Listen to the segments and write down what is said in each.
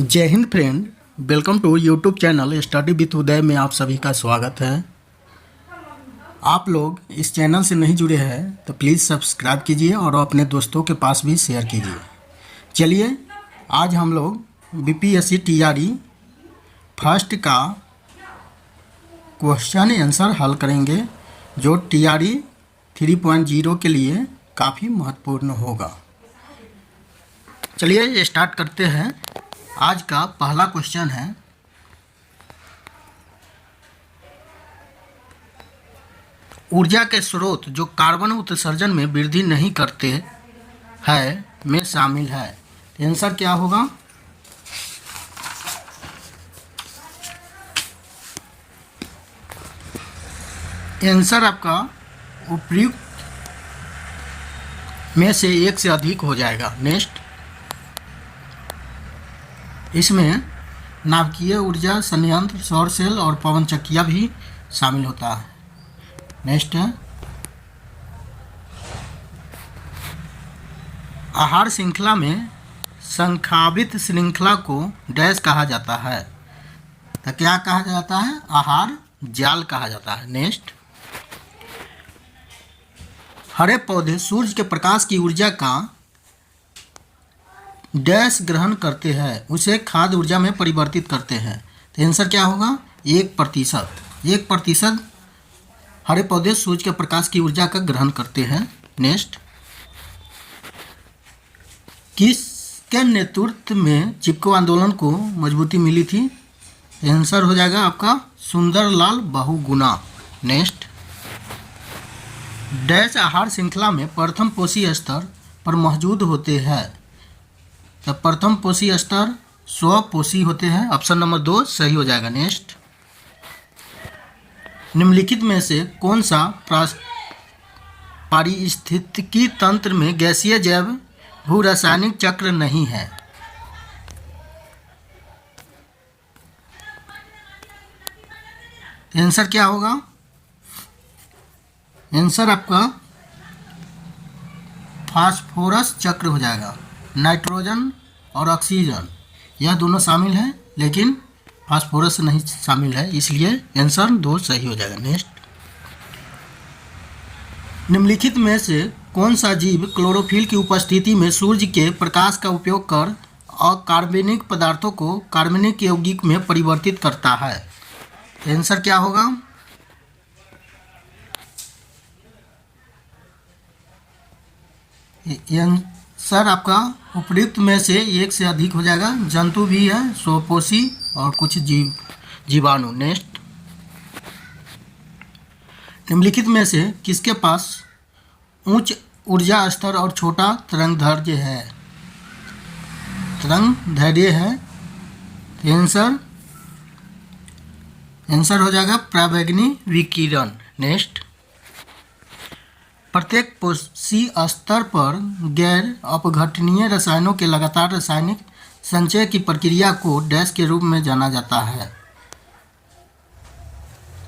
जय Hind friend. Welcome to YouTube channel study with Uday में आप सभी का स्वागत है। आप लोग इस चैनल से नहीं जुड़े हैं तो प्लीज़ सब्सक्राइब कीजिए और अपने दोस्तों के पास भी शेयर कीजिए। चलिए आज हम लोग बीपीएससी टीआरई फर्स्ट का क्वेश्चन आंसर हल करेंगे जो टीआरई 3.0 के लिए काफ़ी महत्वपूर्ण होगा। चलिए स्टार्ट करते हैं। आज का पहला क्वेश्चन है, ऊर्जा के स्रोत जो कार्बन उत्सर्जन में वृद्धि नहीं करते हैं में शामिल है। आंसर क्या होगा? आंसर आपका उपयुक्त में से एक से अधिक हो जाएगा। नेक्स्ट, इसमें नाभिकीय ऊर्जा संयंत्र, सौर सेल और पवन चक्कियाँ भी शामिल होता है। नेक्स्ट है, आहार श्रृंखला में संखावित श्रृंखला को डैश कहा जाता है। तो क्या कहा जाता है? आहार जाल कहा जाता है। नेक्स्ट, हरे पौधे सूर्य के प्रकाश की ऊर्जा का डैश ग्रहण करते हैं, उसे खाद्य ऊर्जा में परिवर्तित करते हैं। तो आंसर क्या होगा? 1%। 1% हरे पौधे सूर्य के प्रकाश की ऊर्जा का ग्रहण करते हैं। नेक्स्ट, किसके नेतृत्व में चिपको आंदोलन को मजबूती मिली थी? आंसर हो जाएगा आपका सुंदरलाल बहुगुणा। नेक्स्ट, डैश आहार श्रृंखला में प्रथम पोषी स्तर पर मौजूद होते हैं। तो प्रथम पोषी स्तर स्वपोषी होते हैं। ऑप्शन नंबर 2 सही हो जाएगा। नेक्स्ट, निम्नलिखित में से कौन सा पारिस्थितिकी तंत्र में गैसीय जैव भू रासायनिक चक्र नहीं है? आंसर क्या होगा? आंसर आपका फास्फोरस चक्र हो जाएगा। नाइट्रोजन और ऑक्सीजन यह दोनों शामिल हैं, लेकिन फास्फोरस नहीं शामिल है, इसलिए आंसर 2 सही हो जाएगा। नेक्स्ट, निम्नलिखित में से कौन सा जीव क्लोरोफिल की उपस्थिति में सूर्य के प्रकाश का उपयोग कर अकार्बनिक पदार्थों को कार्बनिक यौगिक में परिवर्तित करता है? आंसर क्या होगा? सर आपका उपयुक्त में से एक से अधिक हो जाएगा। जंतु भी है, स्वपोषी और कुछ जीवाणु। नेक्स्ट, निम्नलिखित में से किसके पास उच्च ऊर्जा स्तर और छोटा तरंगदैर्घ्य है? तरंगदैर्घ्य है। आंसर हो जाएगा पराबैंगनी विकिरण। नेक्स्ट, प्रत्येक पोषी स्तर पर गैर अपघटनीय रसायनों के लगातार रासायनिक संचय की प्रक्रिया को डैश के रूप में जाना जाता है।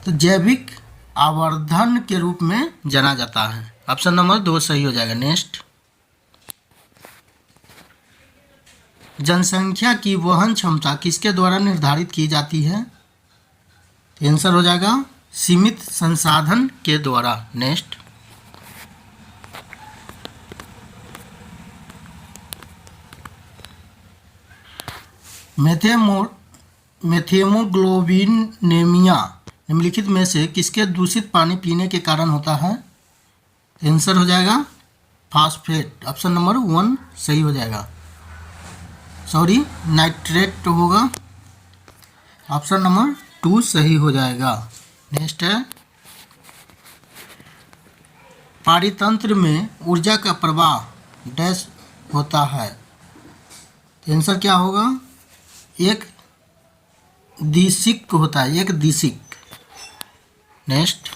तो जैविक आवर्धन के रूप में जाना जाता है। ऑप्शन नंबर 2 सही हो जाएगा। नेक्स्ट, जनसंख्या की वहन क्षमता किसके द्वारा निर्धारित की जाती है? आंसर हो जाएगा सीमित संसाधन के द्वारा। नेक्स्ट, मेथेमोग्लोबिनेमिया निम्नलिखित में से किसके दूषित पानी पीने के कारण होता है? आंसर हो जाएगा फास्फेट। ऑप्शन नंबर 1 सही हो जाएगा। सॉरी, नाइट्रेट होगा। ऑप्शन नंबर 2 सही हो जाएगा। नेक्स्ट है, पारितंत्र में ऊर्जा का प्रवाह डैश होता है। आंसर क्या होगा? एक दिशिक होता है, एक दिशिक। नेक्स्ट,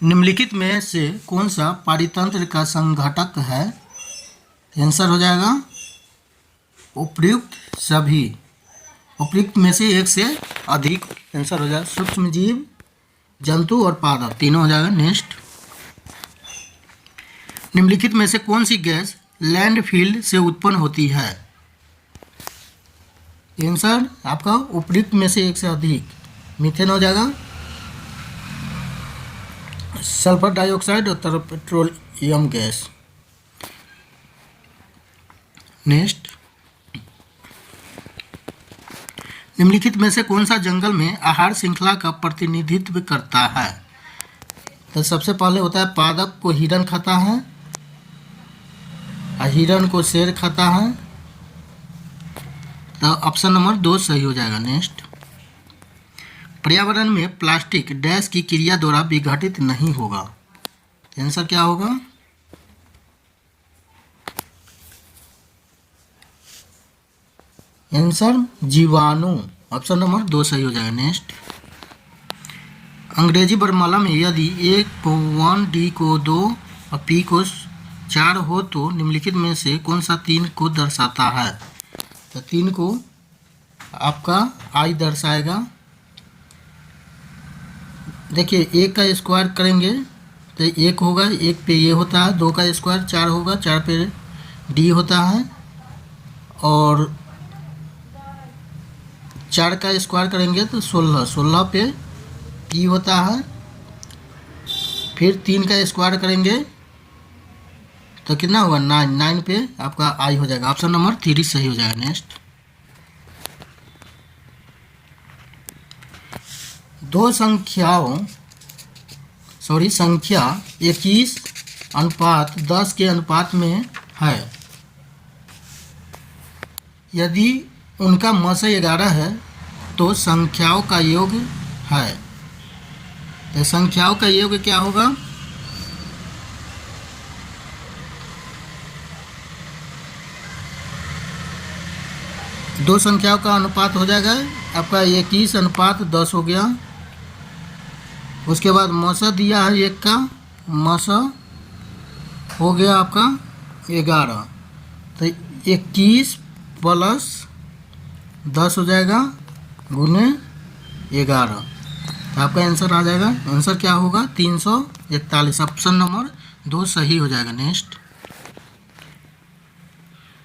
निम्नलिखित में से कौन सा पारितंत्र का संघटक है? आंसर हो जाएगा उपयुक्त सभी। उपयुक्त में से एक से अधिक आंसर हो जाएगा। सूक्ष्म जीव, जंतु और पादप तीनों हो जाएगा। नेक्स्ट, निम्नलिखित में से कौन सी गैस लैंडफिल से उत्पन्न होती है? आंसर आपका उपयुक्त में से एक से अधिक मीथेन हो जाएगा, सल्फर डाइऑक्साइड और तरल पेट्रोलियम गैस। नेक्स्ट, निम्नलिखित में से कौन सा जंगल में आहार श्रृंखला का प्रतिनिधित्व करता है? तो सबसे पहले होता है पादप को हिरण खाता है, हिरण को शेर खाता है, तो ऑप्शन नंबर 2 सही हो जाएगा। नेक्स्ट, पर्यावरण में प्लास्टिक डैश की क्रिया द्वारा विघटित नहीं होगा, आंसर क्या होगा? आंसर जीवाणु, ऑप्शन नंबर 2 सही हो जाएगा। नेक्स्ट, अंग्रेजी वर्णमाला में यदि A को 1, D को 2 और P को 4 हो तो निम्नलिखित में से कौन सा 3 को दर्शाता है? तो 3 को आपका I दर्शाएगा। देखिए 1 का स्क्वायर करेंगे तो 1 होगा, 1 पे ये होता है, 2 का स्क्वायर 4 होगा, 4 पे D होता है, और 4 का स्क्वायर करेंगे तो 16, 16 पे P होता है, फिर 3 का स्क्वायर करेंगे तो कितना होगा 9, 9 पे आपका I हो जाएगा, ऑप्शन नंबर 3 सही हो जाएगा। नेक्स्ट, दो संख्या 21:10 के अनुपात में है, यदि उनका मस 11 है तो संख्याओं का योग है, तो संख्याओं का योग क्या होगा? दो संख्याओं का अनुपात हो जाएगा आपका 21:10 हो गया। उसके बाद मसा दिया है 1 का, मसा हो गया आपका 11, तो 21 प्लस 10 हो जाएगा गुने 11, तो आपका आंसर आ जाएगा। आंसर क्या होगा? 341, ऑप्शन नंबर 2 सही हो जाएगा। नेक्स्ट,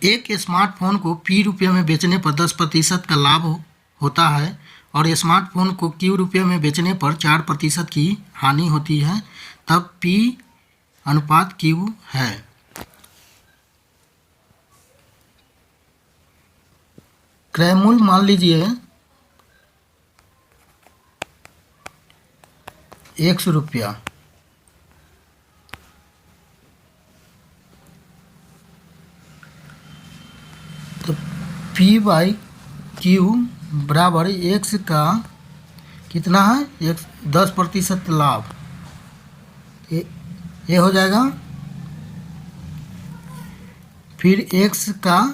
एक स्मार्टफोन को P रुपये में बेचने पर 10% का लाभ होता है और स्मार्टफोन को Q रुपये में बेचने पर 4% की हानि होती है, तब P अनुपात Q है। क्रयमूल्य मान लीजिए 100 रुपया, तो P/Q बराबर X का कितना है? 10% लाभ, ये हो जाएगा। फिर X का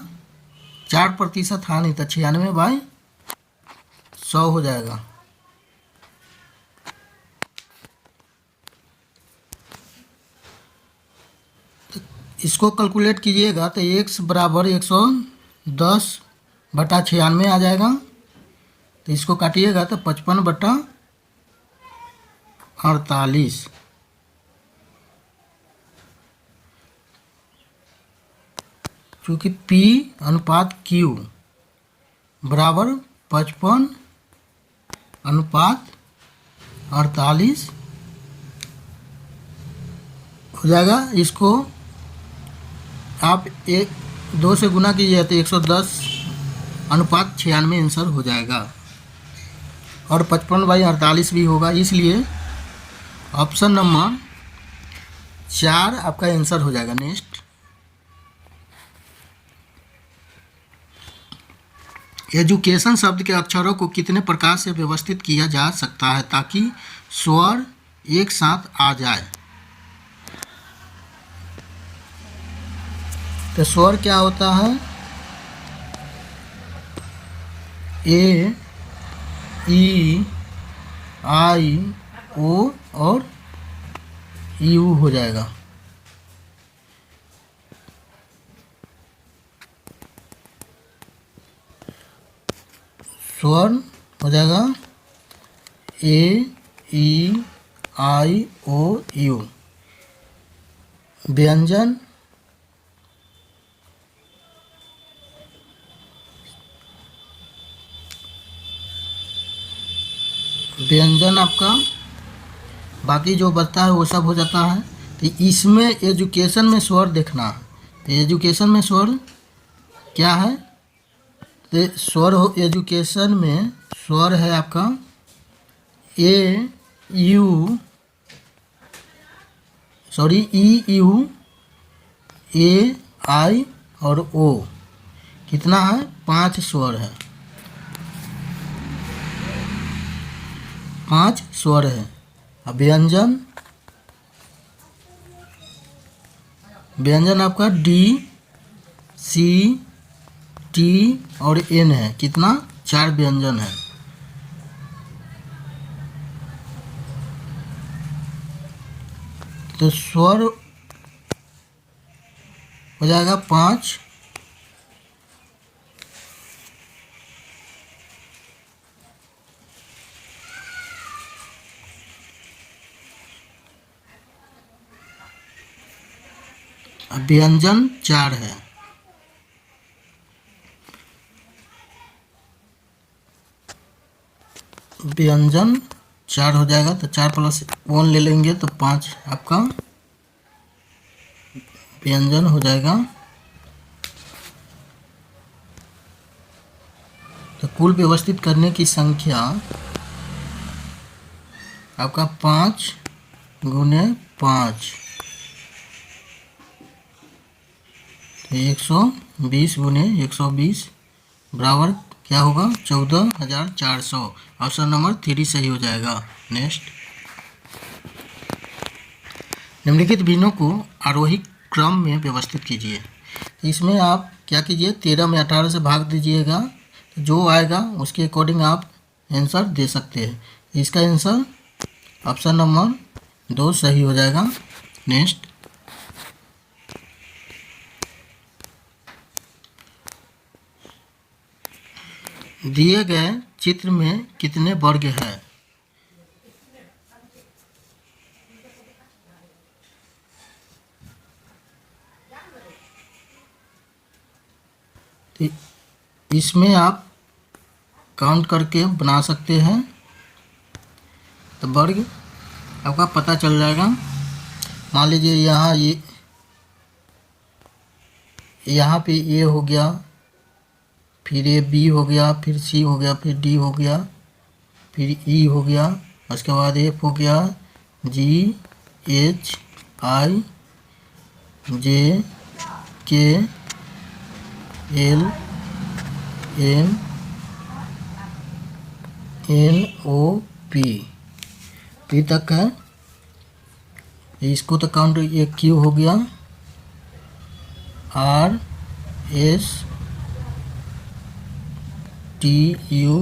4% हानि, तो 96/100 हो जाएगा। तो इसको कैलकुलेट कीजिएगा तो X बराबर 110/96 आ जाएगा, तो इसको काटिएगा तो 55/48, चूँकि P अनुपात Q बराबर 55/48 हो जाएगा। इसको आप 2 से गुना कीजिए तो 110/96 आंसर हो जाएगा, और 55/48 भी होगा, इसलिए ऑप्शन नंबर 4 आपका आंसर हो जाएगा। नेक्स्ट, एजुकेशन शब्द के अक्षरों को कितने प्रकार से व्यवस्थित किया जा सकता है ताकि स्वर एक साथ आ जाए? तो स्वर क्या होता है? A, E, I, O और U हो जाएगा। स्वर हो जाएगा A, E, I, O, U। व्यंजन व्यंजन आपका बाकी जो बचता है वो सब हो जाता है। तो इसमें एजुकेशन में स्वर देखना है। तो एजुकेशन में स्वर क्या है? तो स्वर हो एजुकेशन में स्वर है आपका ए you sorry E U A आई और ओ। कितना है? 5 स्वर है, 5 स्वर है। अब व्यंजन आपका डी सी टी और एन है। कितना? 4 व्यंजन है। तो स्वर हो जाएगा 5। व्यंजन 4 है। व्यंजन 4 हो जाएगा। तो 4 + 1 ले लेंगे तो 5 आपका व्यंजन हो जाएगा। तो कुल व्यवस्थित करने की संख्या आपका 5 × 5 तो 120 × 120 बराबर क्या होगा? 14,400। ऑप्शन नंबर 3 सही हो जाएगा। नेक्स्ट, निम्नलिखित भिन्नों को आरोही क्रम में व्यवस्थित कीजिए। तो इसमें आप क्या कीजिए? 13 में 18 से भाग दीजिएगा। जो आएगा उसके अकॉर्डिंग आप आंसर दे सकते हैं। इसका आंसर ऑप्शन नंबर 2 सही हो जाएगा। नेक्स्ट, दिए गए चित्र में कितने वर्ग हैं? तो इसमें आप काउंट करके बना सकते हैं। तो वर्ग आपका पता चल जाएगा। मान लीजिए यहाँ पे ए हो गया, फिर ए बी हो गया, फिर सी हो गया, फिर डी हो गया, फिर ई हो गया, उसके बाद एफ हो गया, जी H I J K L M N O P तक है। इसको तो काउंट ये क्यू हो गया, आर एस टी यू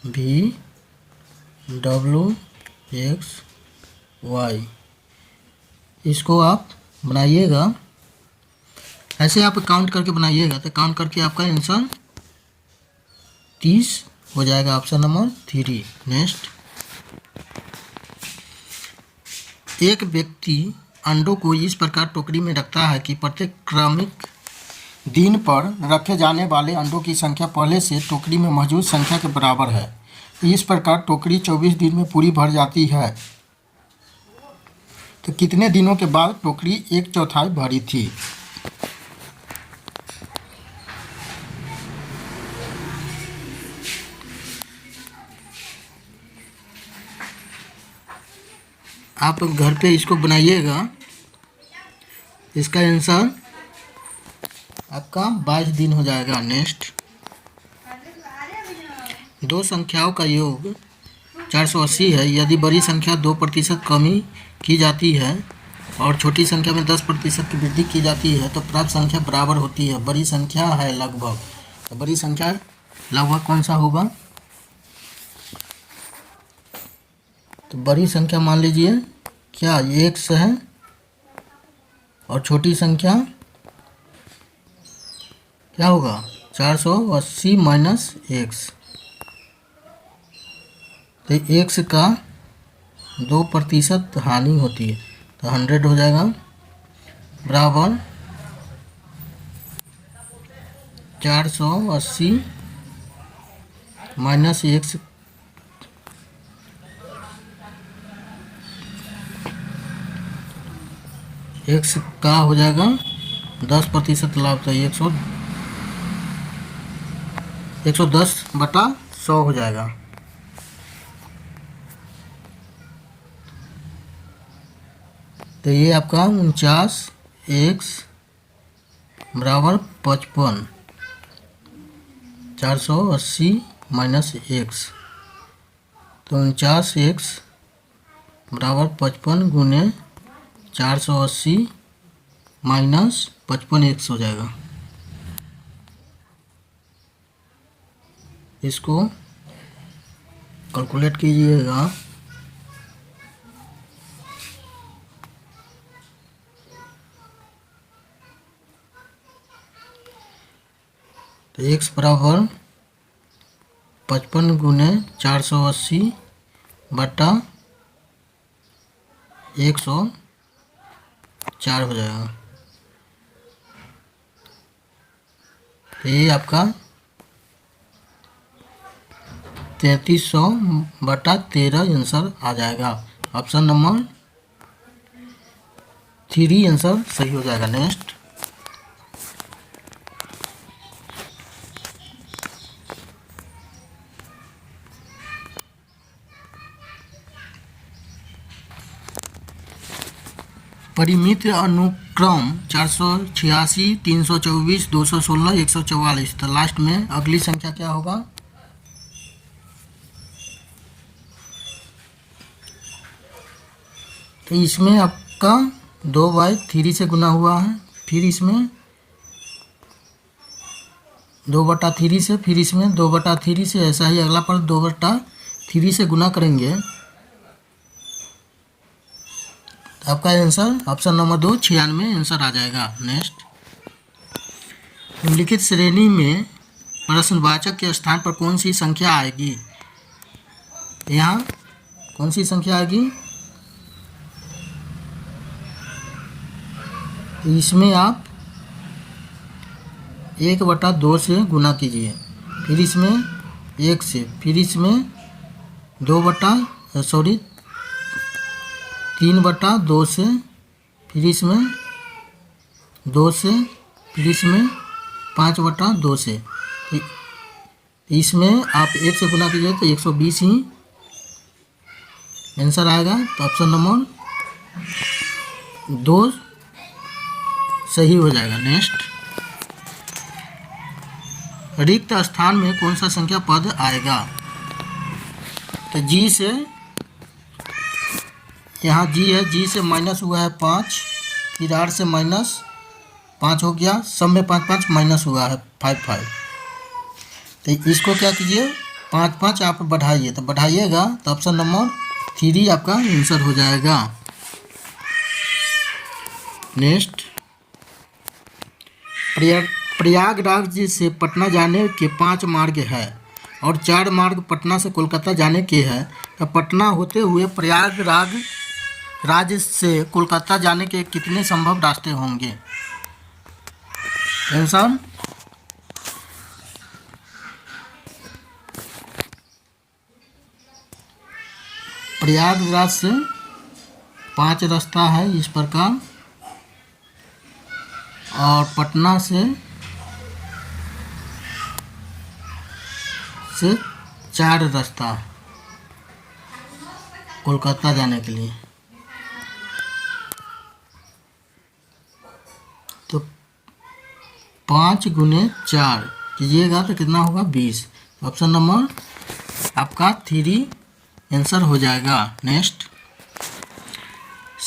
भी डब्लू एक्स वाई। इसको आप बनाइएगा, ऐसे आप काउंट करके बनाइएगा। तो काउंट करके आपका आंसर 30 हो जाएगा। Option number 3। नेक्स्ट, एक व्यक्ति अंडों को इस प्रकार टोकरी में रखता है कि प्रत्येक क्रमिक दिन पर रखे जाने वाले अंडों की संख्या पहले से टोकरी में मौजूद संख्या के बराबर है। इस प्रकार टोकरी 24 दिन में पूरी भर जाती है। तो कितने दिनों के बाद टोकरी 1/4 भरी थी? आप घर पे इसको बनाइएगा। इसका आंसर आपका 22 दिन हो जाएगा। नेक्स्ट, दो संख्याओं का योग 480 है। यदि बड़ी संख्या 2% कमी की जाती है और छोटी संख्या में 10% की वृद्धि की जाती है तो प्राप्त संख्या बराबर होती है। बड़ी संख्या है लगभग। तो बड़ी संख्या लगभग कौन सा होगा? तो बड़ी संख्या मान लीजिए क्या x है और छोटी संख्या क्या होगा? 480 - x। तो x का 2% हानि होती है। तो 100 हो जाएगा बराबर 480 माइनस x का हो जाएगा 10% लाभ, तो 110/100 हो जाएगा। तो ये आपका 49x बराबर 55, 480 माइनस x, तो 49x बराबर 55 गुने 480 माइनस 55x हो जाएगा। इसको कैलकुलेट कीजिएगा। तो x बराबर 55 गुने 480 बटा 104 हो जाएगा। तो ये आपका 3300/13 आंसर आ जाएगा। ऑप्शन नंबर 3 आंसर सही हो जाएगा। नेक्स्ट, परिमित अनुक्रम 486, 324, 216, 144। तो लास्ट में अगली संख्या क्या होगा? तो इसमें आपका 2/3 से गुना हुआ है, फिर इसमें 2/3 से, फिर इसमें 2/3 से, ऐसा ही अगला पर 2/3 से गुना करेंगे। तो आपका आंसर ऑप्शन नंबर 2 96 आंसर आ जाएगा। नेक्स्ट, निम्नलिखित श्रेणी में प्रश्नवाचक के स्थान पर कौन सी संख्या आएगी? यहाँ कौन सी संख्या आएगी? तो इसमें आप 1/2 से गुना कीजिए, फिर इसमें 1 से, फिर इसमें 3/2 से, फिर इसमें 2 से, फिर इसमें 5/2 से। तो इसमें आप 1 से गुना कीजिए तो 120 ही आंसर आएगा। तो ऑप्शन नंबर 2 सही हो जाएगा। नेक्स्ट, रिक्त स्थान में कौन सा संख्या पद आएगा? तो जी से, यहाँ जी है, जी से माइनस हुआ है 5, फिर आर से -5 हो गया, सब में 5 5 माइनस हुआ है 5 5। तो इसको क्या कीजिए, 5 5 आप बढ़ाइए, तो बढ़ाइएगा तो ऑप्शन नंबर 3 आपका आंसर हो जाएगा। नेक्स्ट, प्रयागराज से पटना जाने के 5 मार्ग है और 4 मार्ग पटना से कोलकाता जाने के हैं। तो पटना होते हुए प्रयागराज राज्य से कोलकाता जाने के कितने संभव रास्ते होंगे? आंसर प्रयागराज से 5 रास्ता है इस प्रकार, और पटना से 4 रास्ता कोलकाता जाने के लिए। तो 5 गुने 4 कीजिएगा तो कितना होगा? 20। ऑप्शन नंबर आपका 3 आंसर हो जाएगा। नेक्स्ट,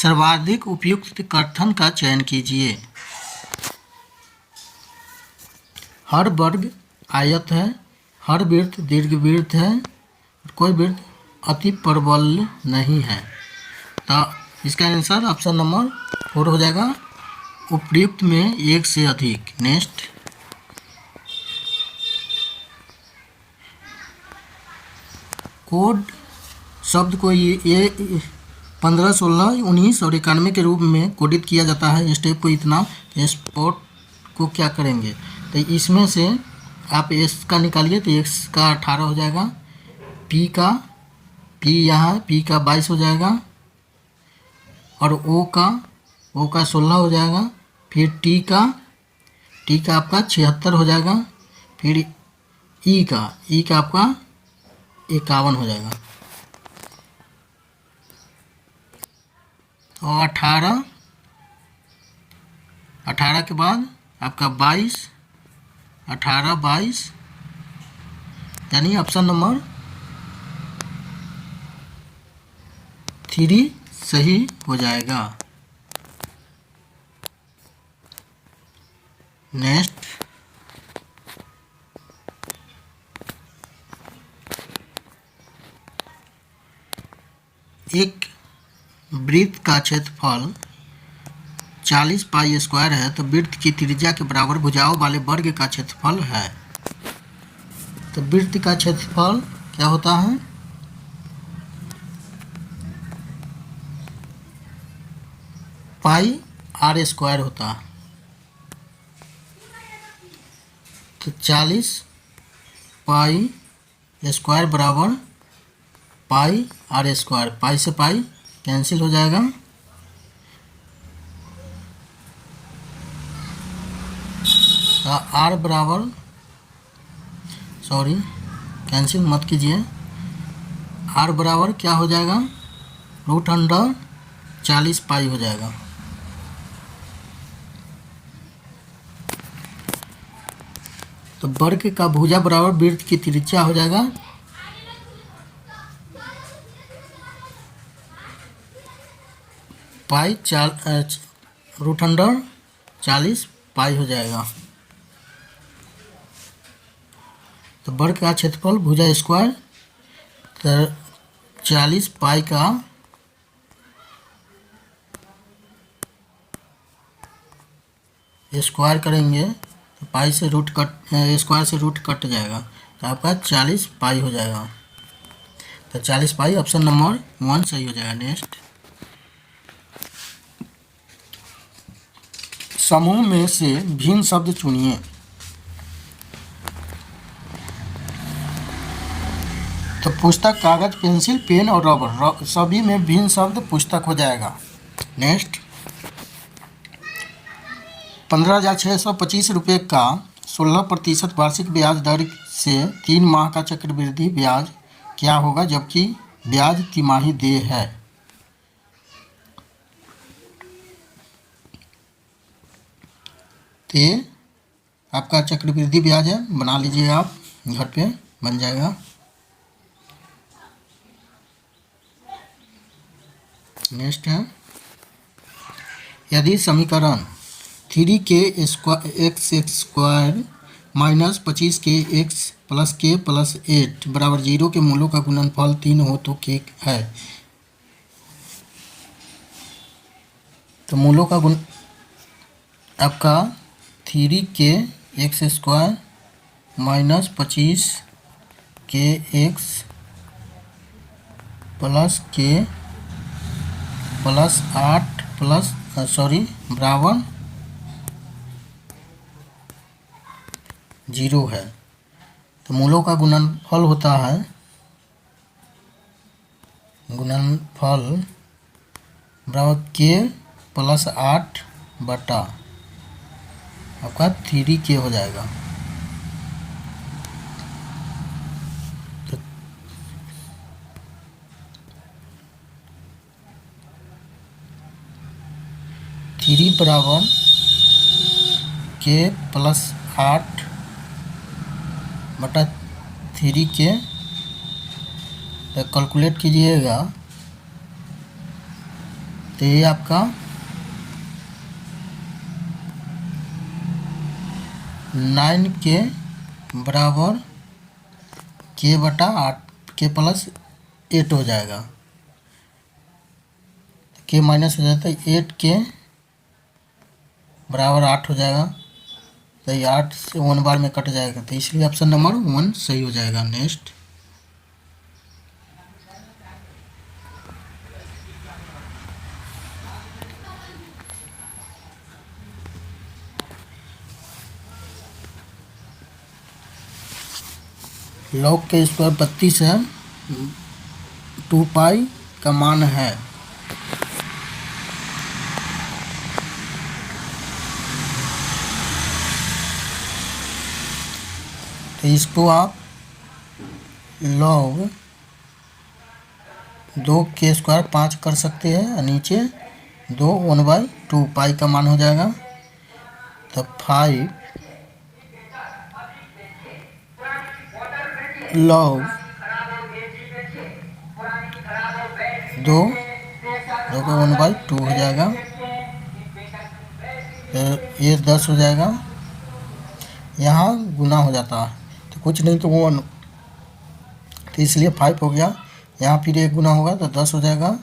सर्वाधिक उपयुक्त कथन का चयन कीजिए। हर वर्ग आयत है, हर वृत्त दीर्घवृत्त है, कोई वृत्त अति प्रबल नहीं है। तो इसका आंसर ऑप्शन नंबर 4 हो जाएगा, उपयुक्त में 1 से अधिक। नेक्स्ट, कोड शब्द को ये 15, 16, 19 और 91 के रूप में कोडित किया जाता है स्टेप को इतना। स्पॉट को क्या करेंगे, तो इसमें से आप एस का निकालिए तो एक्स का 18 हो जाएगा, पी यहाँ पी का 22 हो जाएगा, और ओ का 16 हो जाएगा, फिर टी का आपका 76 हो जाएगा, फिर ई का आपका 51 हो जाएगा। तो 18 के बाद आपका 22, 18, 22, यानी ऑप्शन नंबर 3 सही हो जाएगा। नेक्स्ट, एक वृत्त का क्षेत्रफल 40 पाई स्क्वायर है तो वृत्त की त्रिज्या के बराबर भुजाओं वाले वर्ग का क्षेत्रफल है। तो वृत्त का क्षेत्रफल क्या होता है, पाई आर स्क्वायर होता है। तो 40 पाई स्क्वायर बराबर पाई आर स्क्वायर, पाई से पाई कैंसिल हो जाएगा, तो आर बराबर, सॉरी कैंसिल मत कीजिए, आर बराबर क्या हो जाएगा, √40 पाई हो जाएगा। तो वर्ग का भुजा बराबर वृत्त की त्रिज्या हो जाएगा, पाई √40 पाई हो जाएगा। तो वर्ग का क्षेत्रफल भुजा स्क्वायर, तो 40 पाई का स्क्वायर करेंगे तो पाई से स्क्वायर से रूट कट जाएगा, तो आपका 40 पाई हो जाएगा। तो 40 पाई ऑप्शन नंबर 1 सही हो जाएगा। नेक्स्ट, समूह में से भिन्न शब्द चुनिए। तो पुस्तक, कागज, पेंसिल, पेन और रबर, सभी में भिन्न शब्द पुस्तक हो जाएगा। नेक्स्ट, 15,625 रुपये का 16% वार्षिक ब्याज दर से 3 माह का चक्रवृद्धि ब्याज क्या होगा जबकि ब्याज तिमाही देय है। तो ये आपका चक्रवृद्धि ब्याज है, बना लीजिए आप, घर पे बन जाएगा। नेक्स्ट है, यदि समीकरण 3k² minus 25kx plus k plus 8 बराबर 0 के मूलों का गुणनफल 3 हो तो k है। तो मूलों का गुण आपका 3kx² minus 25kx plus k plus 8 plus बराबर 0 है। तो मूलों का गुणनफल होता है, गुणनफल बराबर k प्लस 8 बटा आपका 3k हो जाएगा। तो 3 बराबर k प्लस 8 बटा 3k, तो कैलकुलेट कीजिएगा तो ये आपका 9k बराबर k बटा 8, k प्लस 8 हो जाएगा, k माइनस हो जाता है, 8k बराबर 8 हो जाएगा, तो ये 8 से 1 बार में कट जाएगा, तो इसलिए ऑप्शन नंबर 1 सही हो जाएगा। नेक्स्ट, लॉग के स्क्वायर 32 है, 2 पाई का मान है। तो इसको आप लॉग 2 के स्क्वायर 5 कर सकते हैं और नीचे 2 1/2 पाई का मान हो जाएगा। तो 5 लॉग 2 का 1/2 हो जाएगा। तो ये 10 हो जाएगा, यहाँ गुना हो जाता है तो कुछ नहीं तो 1, तो इसलिए 5 हो गया। यहाँ फिर एक गुना होगा तो 10 हो जाएगा।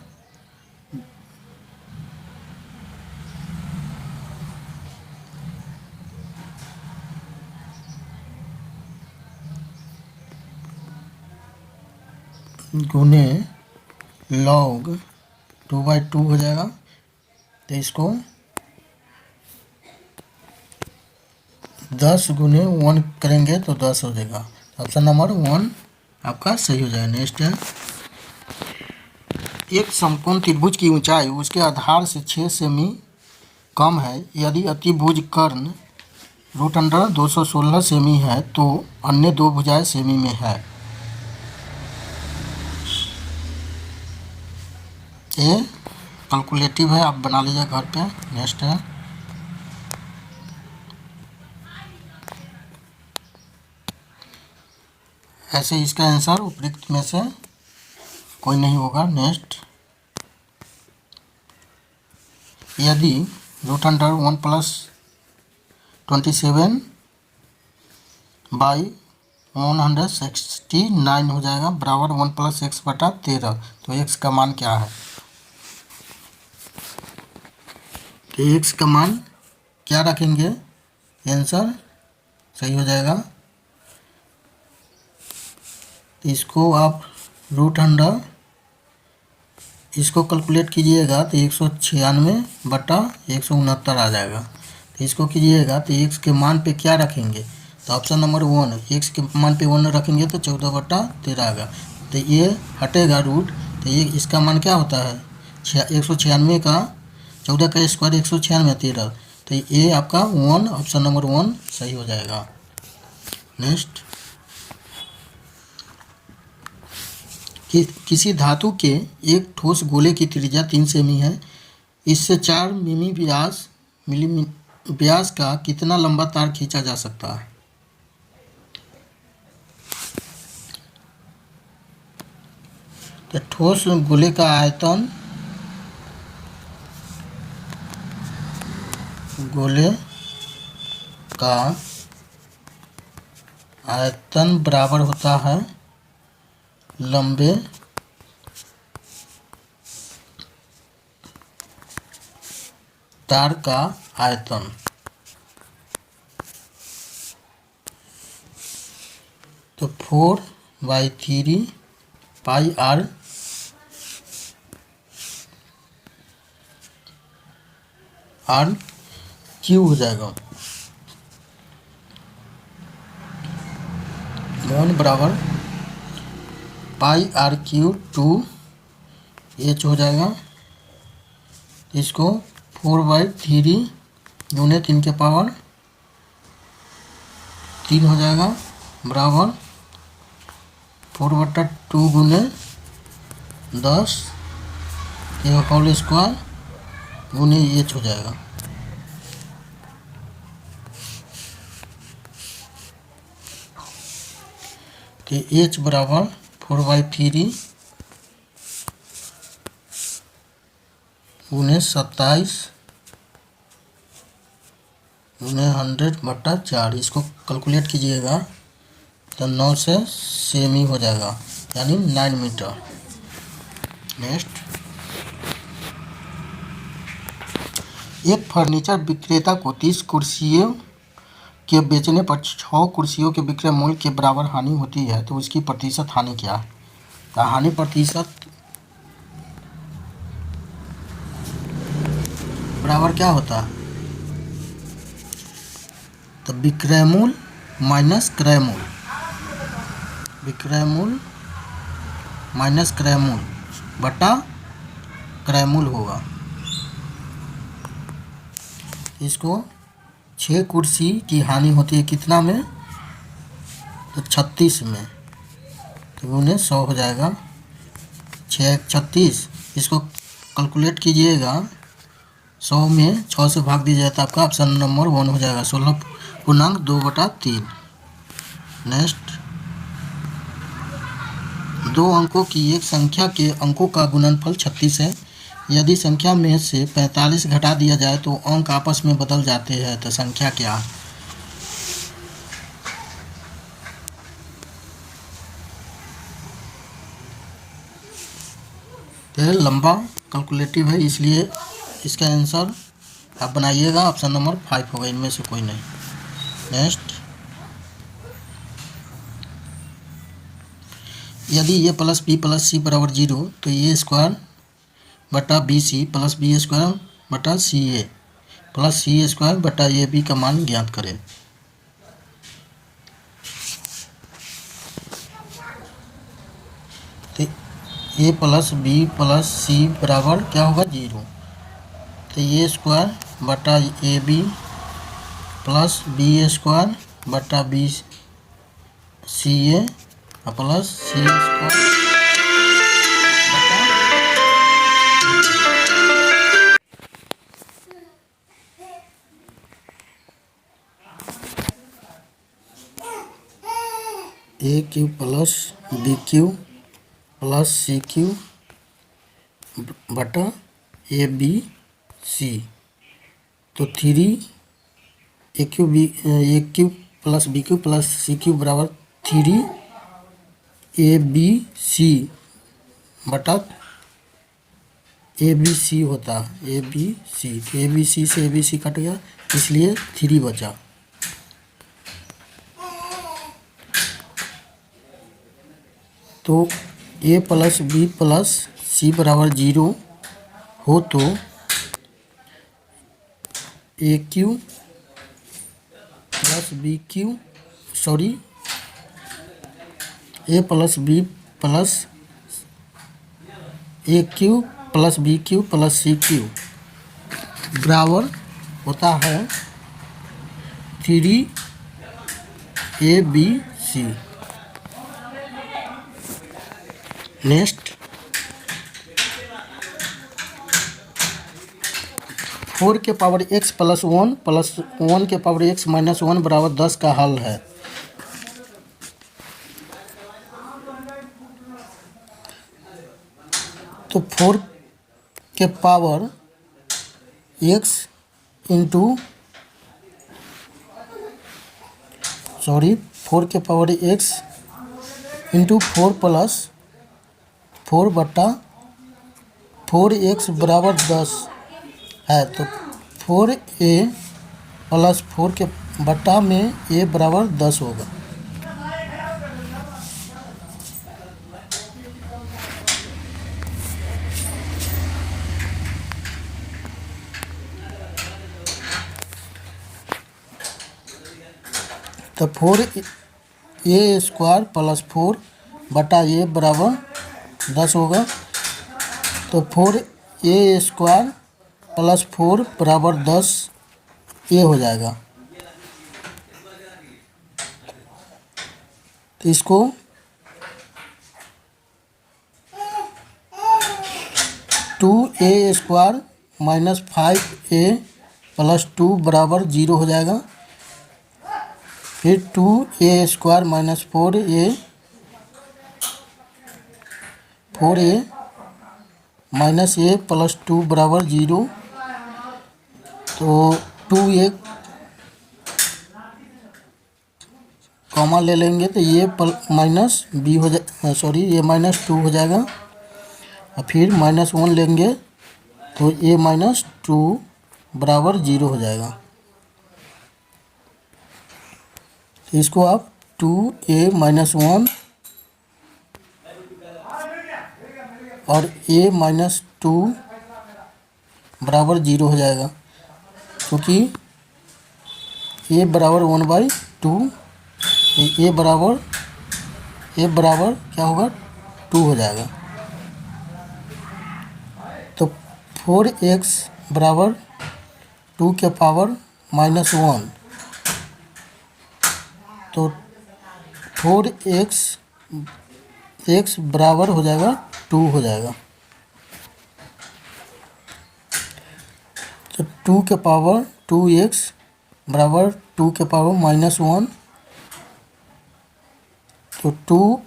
गुने लॉग 2/2 हो जाएगा। तो इसको 10 गुने 1 करेंगे तो 10 हो जाएगा। ऑप्शन नंबर 1 आपका सही हो जाएगा। नेक्स्ट है, एक समकोण त्रिभुज की ऊंचाई उसके आधार से 6 सेमी कम है। यदि अतिभुज कर्ण √216 सेमी है तो अन्य दो भुजाएं सेमी में है। ये कैलकुलेटिव है, आप बना लीजिए घर पे। नेक्स्ट है, ऐसे इसका आंसर उपयुक्त में से कोई नहीं होगा। नेक्स्ट, यदि √1 + 27 / 169 हो जाएगा बराबर 1 + x/13। तो x का मान क्या है? तो x का मान क्या रखेंगे? आंसर सही हो जाएगा। तो इसको आप √100 इसको कैलकुलेट कीजिएगा तो 196/169 आ जाएगा। तो इसको कीजिएगा तो x के मान पे क्या रखेंगे? तो ऑप्शन नंबर 1, x के मान पे 1 रखेंगे तो 14/13 आएगा। तो ये हटेगा रूट, तो ये इसका मान क्या होता है? 196 का 14 का स्क्वायर 196 13। तो ये आपका 1, ऑप्शन नंबर 1 सही हो जाएगा। नेक्स्ट, किसी धातु के एक ठोस गोले की त्रिज्या 3 सेमी है। इससे 4 मिमी व्यास का कितना लंबा तार खींचा जा सकता है? तो ठोस गोले का आयतन, गोले का आयतन बराबर होता है लंबे तार का आयतन। तो 4/3 पाई r क्यू हो जाएगा। मोन बराबर पाई r³ 2h हो जाएगा। इसको 4/3 गुने 3 के पावर 3 हो जाएगा बराबर 4/2 गुने 10 के होल स्क्वायर गुने h हो जाएगा। तो h बराबर 4/3 गुने 27 गुने 100/4। इसको कैलकुलेट कीजिएगा तो 9 से सेमी हो जाएगा, यानी 9 मीटर। नेक्स्ट, एक फर्नीचर विक्रेता को 30 कुर्सियों के बेचने पर 6 कुर्सियों के विक्रय मूल्य के बराबर हानि होती है तो उसकी प्रतिशत हानि क्या है? तो हानि प्रतिशत बराबर क्या होता है? तो विक्रय मूल्य माइनस क्रय मूल्य। विक्रय मूल माइनस क्रय मूल बटा क्रय मूल होगा। इसको 6 कुर्सी की हानि होती है कितना में, तो 36 में, तो गुने 100 हो जाएगा। 6 36, इसको कैलकुलेट कीजिएगा, 100 में 6 से भाग दीजिएगा तो आपका ऑप्शन नंबर 1 हो जाएगा, 16.2/3। नेक्स्ट, 2 अंकों की एक संख्या के अंकों का गुणनफल 36 है। यदि संख्या में से 45 घटा दिया जाए तो अंक आपस में बदल जाते हैं, तो संख्या क्या है? तो लंबा कैलकुलेटिव है, इसलिए इसका आंसर आप बनाइएगा, ऑप्शन नंबर 5 होगा, इनमें से कोई नहीं। नेक्स्ट, यदि A plus B plus C बराबर 0 तो ए स्क्वायर बटा B C plus B square बटा C A plus C square बटा ए बी का मान ज्ञात करें। तो A plus B plus C बराबर क्या होगा 0, तो ए स्क्वायर बटा A B plus B square बटा B C A plus C square A cube plus B cube plus C cube बटा ए बी सी। तो 3 A cube plus B cube plus C cube बराबर 3 ए B सी बटा A B सी होता है, ए B C. तो ए B सी से ए B सी cut गया, इसलिए 3 बचा। तो A plus B plus C बराबर 0 हो तो A cube plus B cube A plus B plus A cube plus B cube plus C cube बराबर होता है 3 ए बी सी। नेक्स्ट, 4 के पावर x प्लस 1 के पावर x माइनस 1 बराबर 10 का हल है। तो 4 के पावर x इंटू 4 के पावर x इंटू 4 प्लस 4 बटा 4x बराबर 10 है। तो 4a प्लस 4 के बटा में a बराबर 10 होगा। तो 4a स्क्वायर प्लस 4 बटा a बराबर 10 होगा। तो 4a स्क्वायर प्लस 4 बराबर 10 ए हो जाएगा। तो इसको two A square minus 5a plus 2 बराबर 0 हो जाएगा। फिर 2a square minus 4a minus a plus 2 बराबर 0। तो 2a कॉमा ले लेंगे तो ये माइनस बी हो ये माइनस 2 हो जाएगा। और फिर माइनस 1 लेंगे तो a माइनस 2 बराबर 0 हो जाएगा। तो इसको आप 2a माइनस 1 और a माइनस 2 बराबर 0 हो जाएगा, क्योंकि a बराबर 1/2, a बराबर ए बराबर क्या होगा 2 हो जाएगा। तो 4x बराबर 2 के पावर -1, तो 4x x बराबर हो जाएगा 2 हो जाएगा। तो 2 के पावर 2x बराबर 2 के पावर -1, तो 2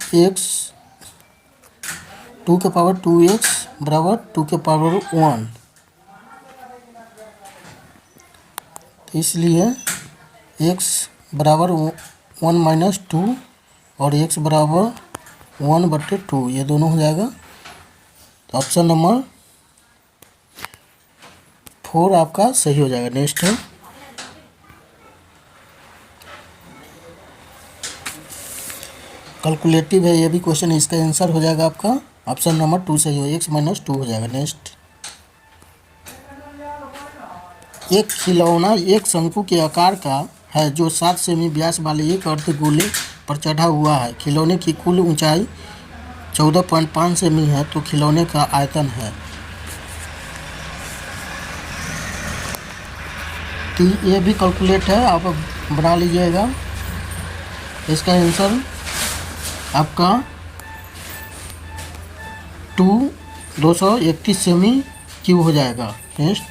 के पावर 2x बराबर 2 के पावर 1, तो इसलिए x बराबर 1 - 2 और x बराबर 1/2, ये दोनों हो जाएगा। तो ऑप्शन नंबर 4 आपका सही हो जाएगा। नेक्स्ट है कैलकुलेटिव है, ये भी क्वेश्चन, इसका आंसर हो जाएगा आपका ऑप्शन नंबर 2 सही हो, x - 2 हो जाएगा। नेक्स्ट, एक खिलौना एक शंकु के आकार का है जो 7 सेमी व्यास वाले एक अर्धगोले पर चढ़ा हुआ है। खिलौने की कुल ऊंचाई 14.5 सेमी है, तो खिलौने का आयतन है। तो ये भी कैलकुलेट है, आप बना लीजिएगा। इसका आंसर आपका 231 सेमी क्यूब हो जाएगा। नेक्स्ट,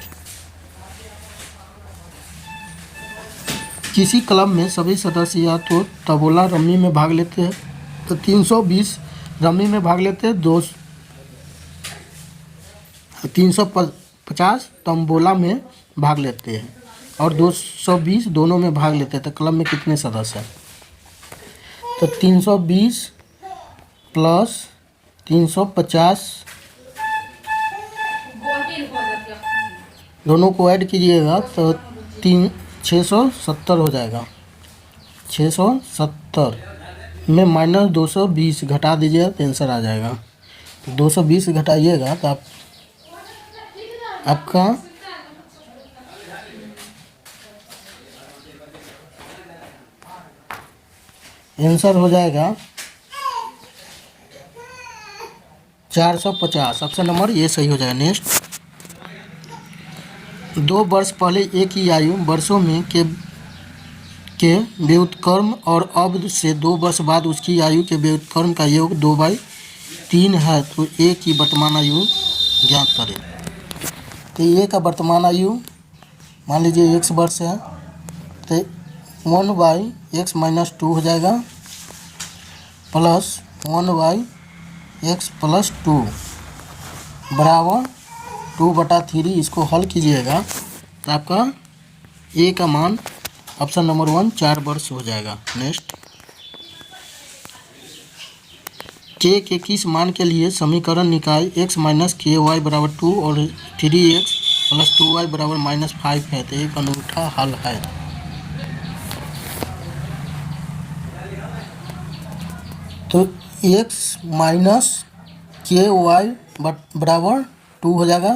किसी क्लब में सभी सदस्य या तो तबोला रम्मी में भाग लेते हैं, तो 320 रम्मी में भाग लेते हैं, 350 तंबोला में भाग लेते हैं और 220 दोनों में भाग लेते हैं। तो क्लब में कितने सदस्य हैं? तो 320 प्लस 350 दोनों को ऐड कीजिएगा तो 670 हो जाएगा। 670 में -220 घटा दीजिएगा तो आंसर आ जाएगा। 220 घटाइएगा तो आपका आंसर हो जाएगा 450। ऑप्शन नंबर ये सही हो जाएगा। नेक्स्ट, 2 वर्ष पहले एक ही आयु वर्षों में के व्युत्क्रम और अब से 2 वर्ष बाद उसकी आयु के व्युत्क्रम का योग 2/3 है, तो ए की वर्तमान आयु ज्ञात करें। तो ए का वर्तमान आयु मान लीजिए x वर्ष है, तो 1/x - 2 हो जाएगा प्लस 1/x + 2 बराबर 2/3। इसको हल कीजिएगा तो आपका ए का मान ऑप्शन नंबर 1 4 वर्ष हो जाएगा। नेक्स्ट, k के किस मान के लिए समीकरण निकाय x - ky बराबर 2 और 3x + 2y बराबर -5 है? तो एक अनूठा हल है। तो x - ky बराबर 2 हो जाएगा,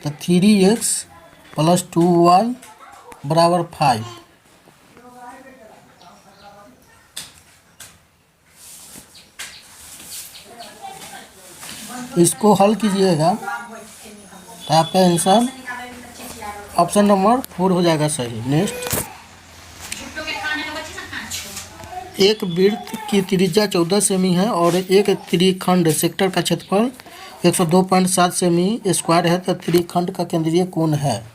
तो 3x + 2y बराबर 5। इसको हल कीजिएगा तो आपका आंसर ऑप्शन नंबर 4 हो जाएगा सही। नेक्स्ट, एक वृत्त की त्रिज्या 14 सेमी है और एक त्रिखंड सेक्टर का क्षेत्रफल 102.7 सेमी स्क्वायर है, तो त्रिखंड का केंद्रीय कोण है?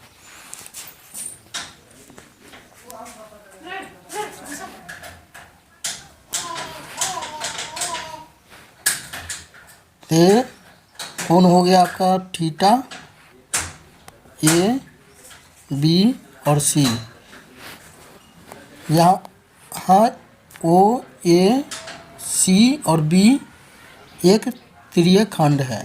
तो कोण हो गया आपका थीटा, ए बी और सी। यहाँ ओ ए सी और बी एक त्रिय खंड है।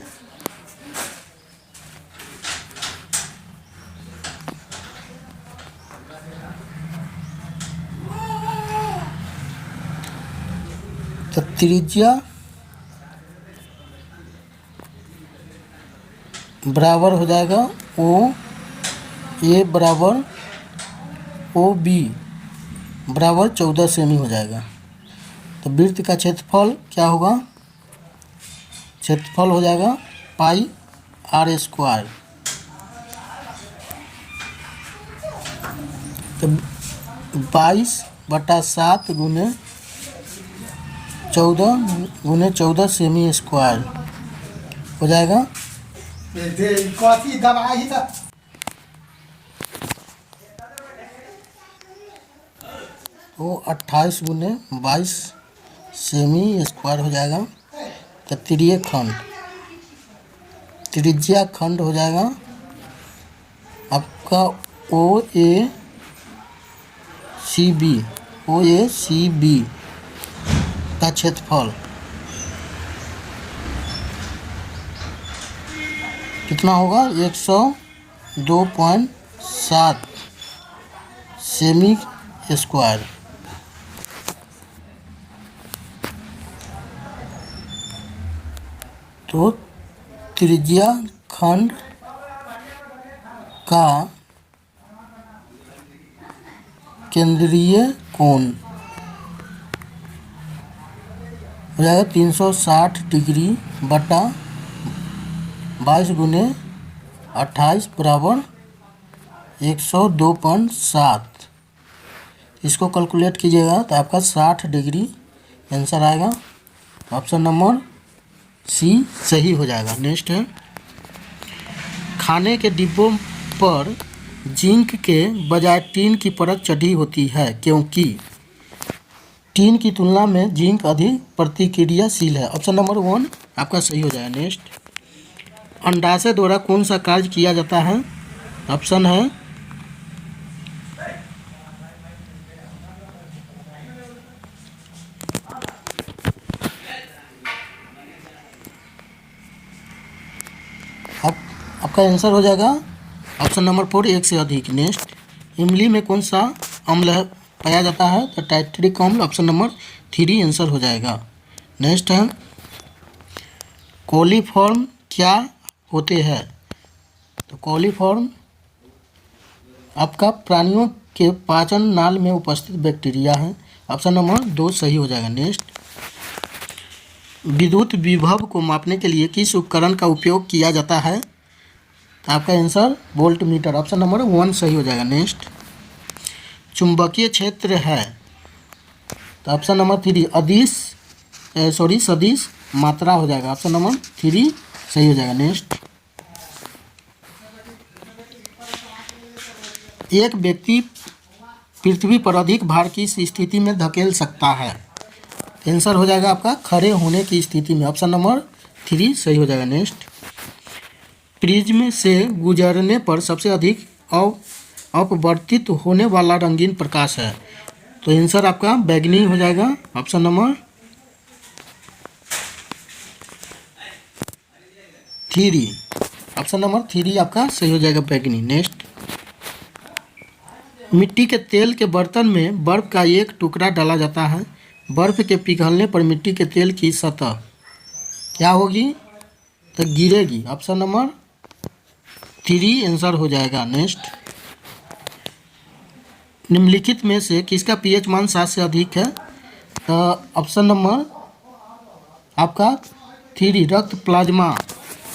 तो त्रिज्या बराबर हो जाएगा ओ ए बराबर ओ बी बराबर 14 सेमी हो जाएगा। तो वृत्त का क्षेत्रफल क्या होगा? क्षेत्रफल हो जाएगा पाई आर स्क्वायर। तो 22/7 गुने 14 सेमी स्क्वायर हो जाएगा। तो 28 गुने 22 सेमी स्क्वायर हो जाएगा। तो त्रिज्या खंड हो जाएगा आपका OACB का क्षेत्रफल कितना होगा? 102.7 सेमी स्क्वायर। तो त्रिज्या खंड का केंद्रीय कोण हो जाएगा 360 डिग्री बटा 22 गुने 28 बराबर 102.7। इसको कैलकुलेट कीजिएगा तो आपका 60 डिग्री आंसर आएगा। ऑप्शन नंबर सी सही हो जाएगा। नेक्स्ट है, खाने के डिब्बों पर जिंक के बजाय टीन की परत चढ़ी होती है क्योंकि टीन की तुलना में जिंक अधिक प्रतिक्रियाशील है। ऑप्शन नंबर 1 आपका सही हो जाएगा। नेक्स्ट, अंडाशय द्वारा कौन सा कार्य किया जाता है? ऑप्शन है आपका आंसर हो जाएगा ऑप्शन नंबर 4 एक से अधिक। नेक्स्ट, इमली में कौन सा अम्ल पाया जाता है? तो टाइट्रिक अम्ल। ऑप्शन नंबर 3 आंसर हो जाएगा। नेक्स्ट है, कोलीफॉर्म क्या होते हैं? तो कोलीफॉर्म आपका प्राणियों के पाचन नाल में उपस्थित बैक्टीरिया है। ऑप्शन नंबर 2 सही हो जाएगा। नेक्स्ट, विद्युत विभव को मापने के लिए किस उपकरण का उपयोग किया जाता है? तो आपका answer volt meter. Option number 1 सही हो जाएगा। नेक्स्ट, चुंबकीय क्षेत्र है तो ऑप्शन नंबर 3 सदिश मात्रा हो जाएगा। ऑप्शन नंबर 3 सही हो जाएगा। नेक्स्ट, एक व्यक्ति पृथ्वी पर अधिक भार की स्थिति में धकेल सकता है। आंसर हो जाएगा आपका खड़े होने की स्थिति में। ऑप्शन नंबर 3 सही हो जाएगा। नेक्स्ट, प्रिज्म से गुजरने पर सबसे अधिक अपवर्तित होने वाला रंगीन प्रकाश है। तो आंसर आपका बैगनी हो जाएगा। ऑप्शन नंबर 3 ऑप्शन नंबर 3 आपका सही हो जाएगा, बैगनी। नेक्स्ट, मिट्टी के तेल के बर्तन में बर्फ का एक टुकड़ा डाला जाता है। बर्फ के पिघलने पर मिट्टी के तेल की सतह क्या होगी? तो गिरेगी। ऑप्शन नंबर 3 आंसर हो जाएगा। नेक्स्ट, निम्नलिखित में से किसका पीएच मान 7 से अधिक है? तो ऑप्शन नंबर आपका 3 रक्त प्लाज्मा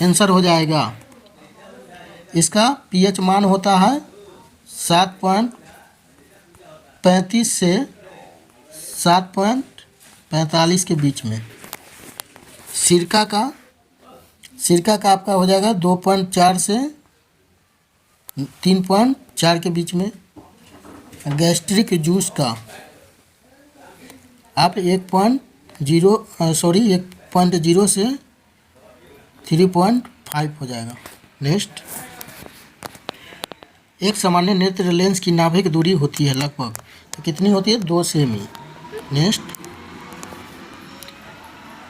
आंसर हो जाएगा। इसका पीएच मान होता है 7.35 से 7.45 के बीच में। सिरका का आपका हो जाएगा 2.4 से 3.4 के बीच में। गैस्ट्रिक जूस का आप 1.0 से 3.5 हो जाएगा। नेक्स्ट, एक सामान्य नेत्र लेंस की नाभिक दूरी होती है लगभग, तो कितनी होती है? 2 सेमी। नेक्स्ट,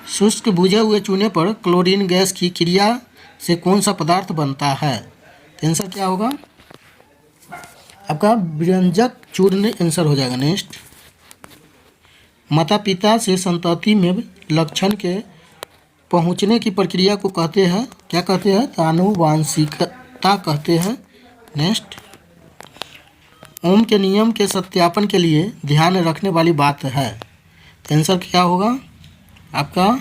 शुष्क बुझे हुए चूने पर क्लोरीन गैस की क्रिया से कौन सा पदार्थ बनता है? आंसर क्या होगा? आपका व्यंजक चूर्ण आंसर हो जाएगा। नेक्स्ट, माता पिता से संतति में लक्षण के पहुंचने की प्रक्रिया को कहते हैं, क्या कहते हैं? तो आनुवांशिकता कहते हैं। नेक्स्ट, ओम के नियम के सत्यापन के लिए ध्यान रखने वाली बात है। आंसर क्या होगा आपका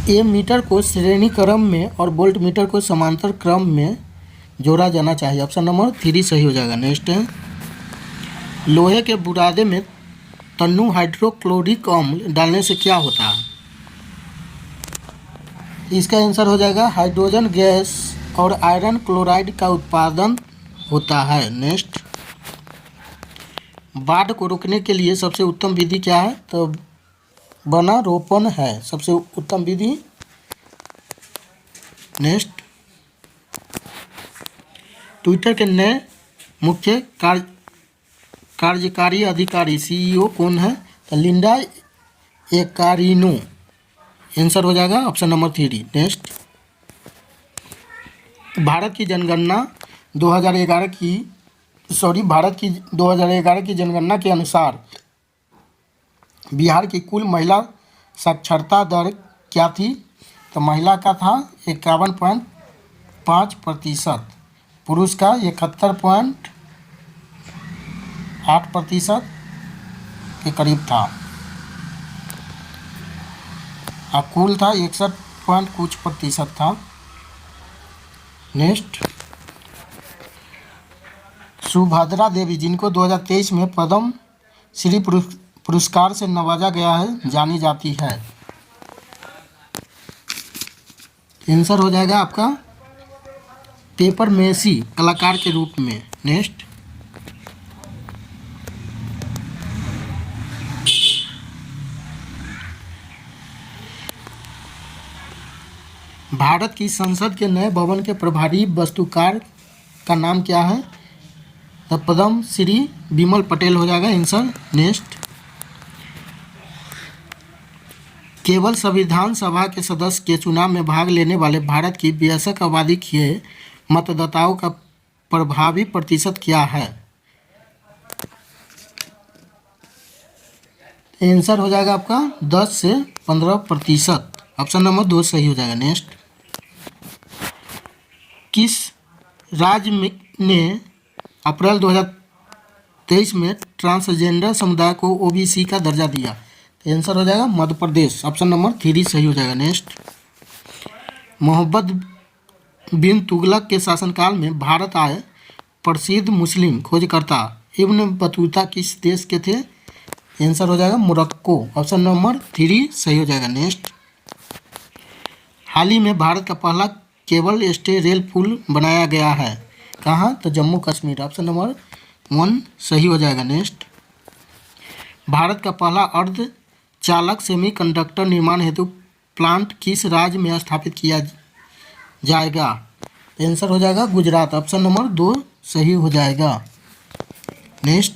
ए मीटर को श्रेणी क्रम में और वोल्ट मीटर को समांतर क्रम में जोड़ा जाना चाहिए। ऑप्शन नंबर 3 सही हो जाएगा। नेक्स्ट है, लोहे के बुरादे में तन्नू हाइड्रोक्लोरिक अम्ल डालने से क्या होता है? इसका आंसर हो जाएगा हाइड्रोजन गैस और आयरन क्लोराइड का उत्पादन होता है। नेक्स्ट, बाढ़ को रोकने के लिए सबसे उत्तम विधि क्या है? तो वनारोपण है सबसे उत्तम विधि। नेक्स्ट, ट्विटर के नए मुख्य कार्यकारी अधिकारी सीईओ कौन है? तो लिंडा एकारिनो। आंसर हो जाएगा ऑप्शन नंबर 3। नेक्स्ट, भारत की 2011 की जनगणना के अनुसार बिहार की कुल महिला साक्षरता दर क्या थी? तो महिला का था 51.5%, पुरुष का 71.8% के करीब था, और कुल था 61 पॉइंट कुछ प्रतिशत था। नेक्स्ट, सुभद्रा देवी जिनको 2023 में पद्म श्री पुरस्कार से नवाजा गया है जानी जाती है। आंसर हो जाएगा आपका पेपर मेसी कलाकार के रूप में। नेक्स्ट, भारत की संसद के नए भवन के प्रभारी वास्तुकार का नाम क्या है? तो पद्म श्री विमल पटेल हो जाएगा आंसर। नेक्स्ट, केवल संविधान सभा के सदस्य के चुनाव में भाग लेने वाले भारत की वयस्क आबादी के मतदाताओं का प्रभावी प्रतिशत क्या है? आंसर हो जाएगा आपका 10 से 15%। ऑप्शन नंबर 2 सही हो जाएगा। नेक्स्ट, किस राज्य ने अप्रैल 2023 में ट्रांसजेंडर समुदाय को ओबीसी का दर्जा दिया? तो आंसर हो जाएगा मध्य प्रदेश। ऑप्शन नंबर 3 सही हो जाएगा। नेक्स्ट, मोहम्मद बिन तुगलक के शासनकाल में भारत आए प्रसिद्ध मुस्लिम खोजकर्ता इब्न बतूता किस देश के थे? आंसर हो जाएगा मोरक्को। ऑप्शन नंबर 3 सही हो जाएगा। नेक्स्ट, हाल ही में भारत का पहला केबल स्टे रेल पुल बनाया गया है कहाँ? तो जम्मू कश्मीर। ऑप्शन नंबर 1 सही हो जाएगा। नेक्स्ट, भारत का पहला अर्ध चालक सेमीकंडक्टर निर्माण हेतु प्लांट किस राज्य में स्थापित किया जाएगा? आंसर हो जाएगा गुजरात। ऑप्शन नंबर 2 सही हो जाएगा। नेक्स्ट,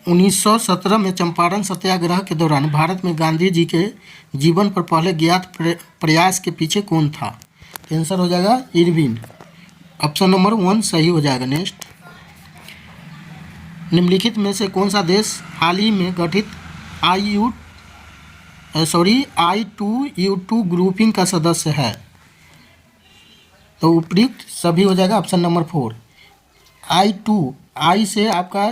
1917 में चंपारण सत्याग्रह के दौरान भारत में गांधी जी के जीवन पर पहले ज्ञात प्रयास के पीछे कौन था? आंसर हो जाएगा इरविन। ऑप्शन नंबर 1 सही हो जाएगा। नेक्स्ट, निम्नलिखित में से कौन सा देश हाल ही में गठित I2U2 ग्रुपिंग का सदस्य है? तो उपयुक्त सभी हो जाएगा। ऑप्शन नंबर 4 I से आपका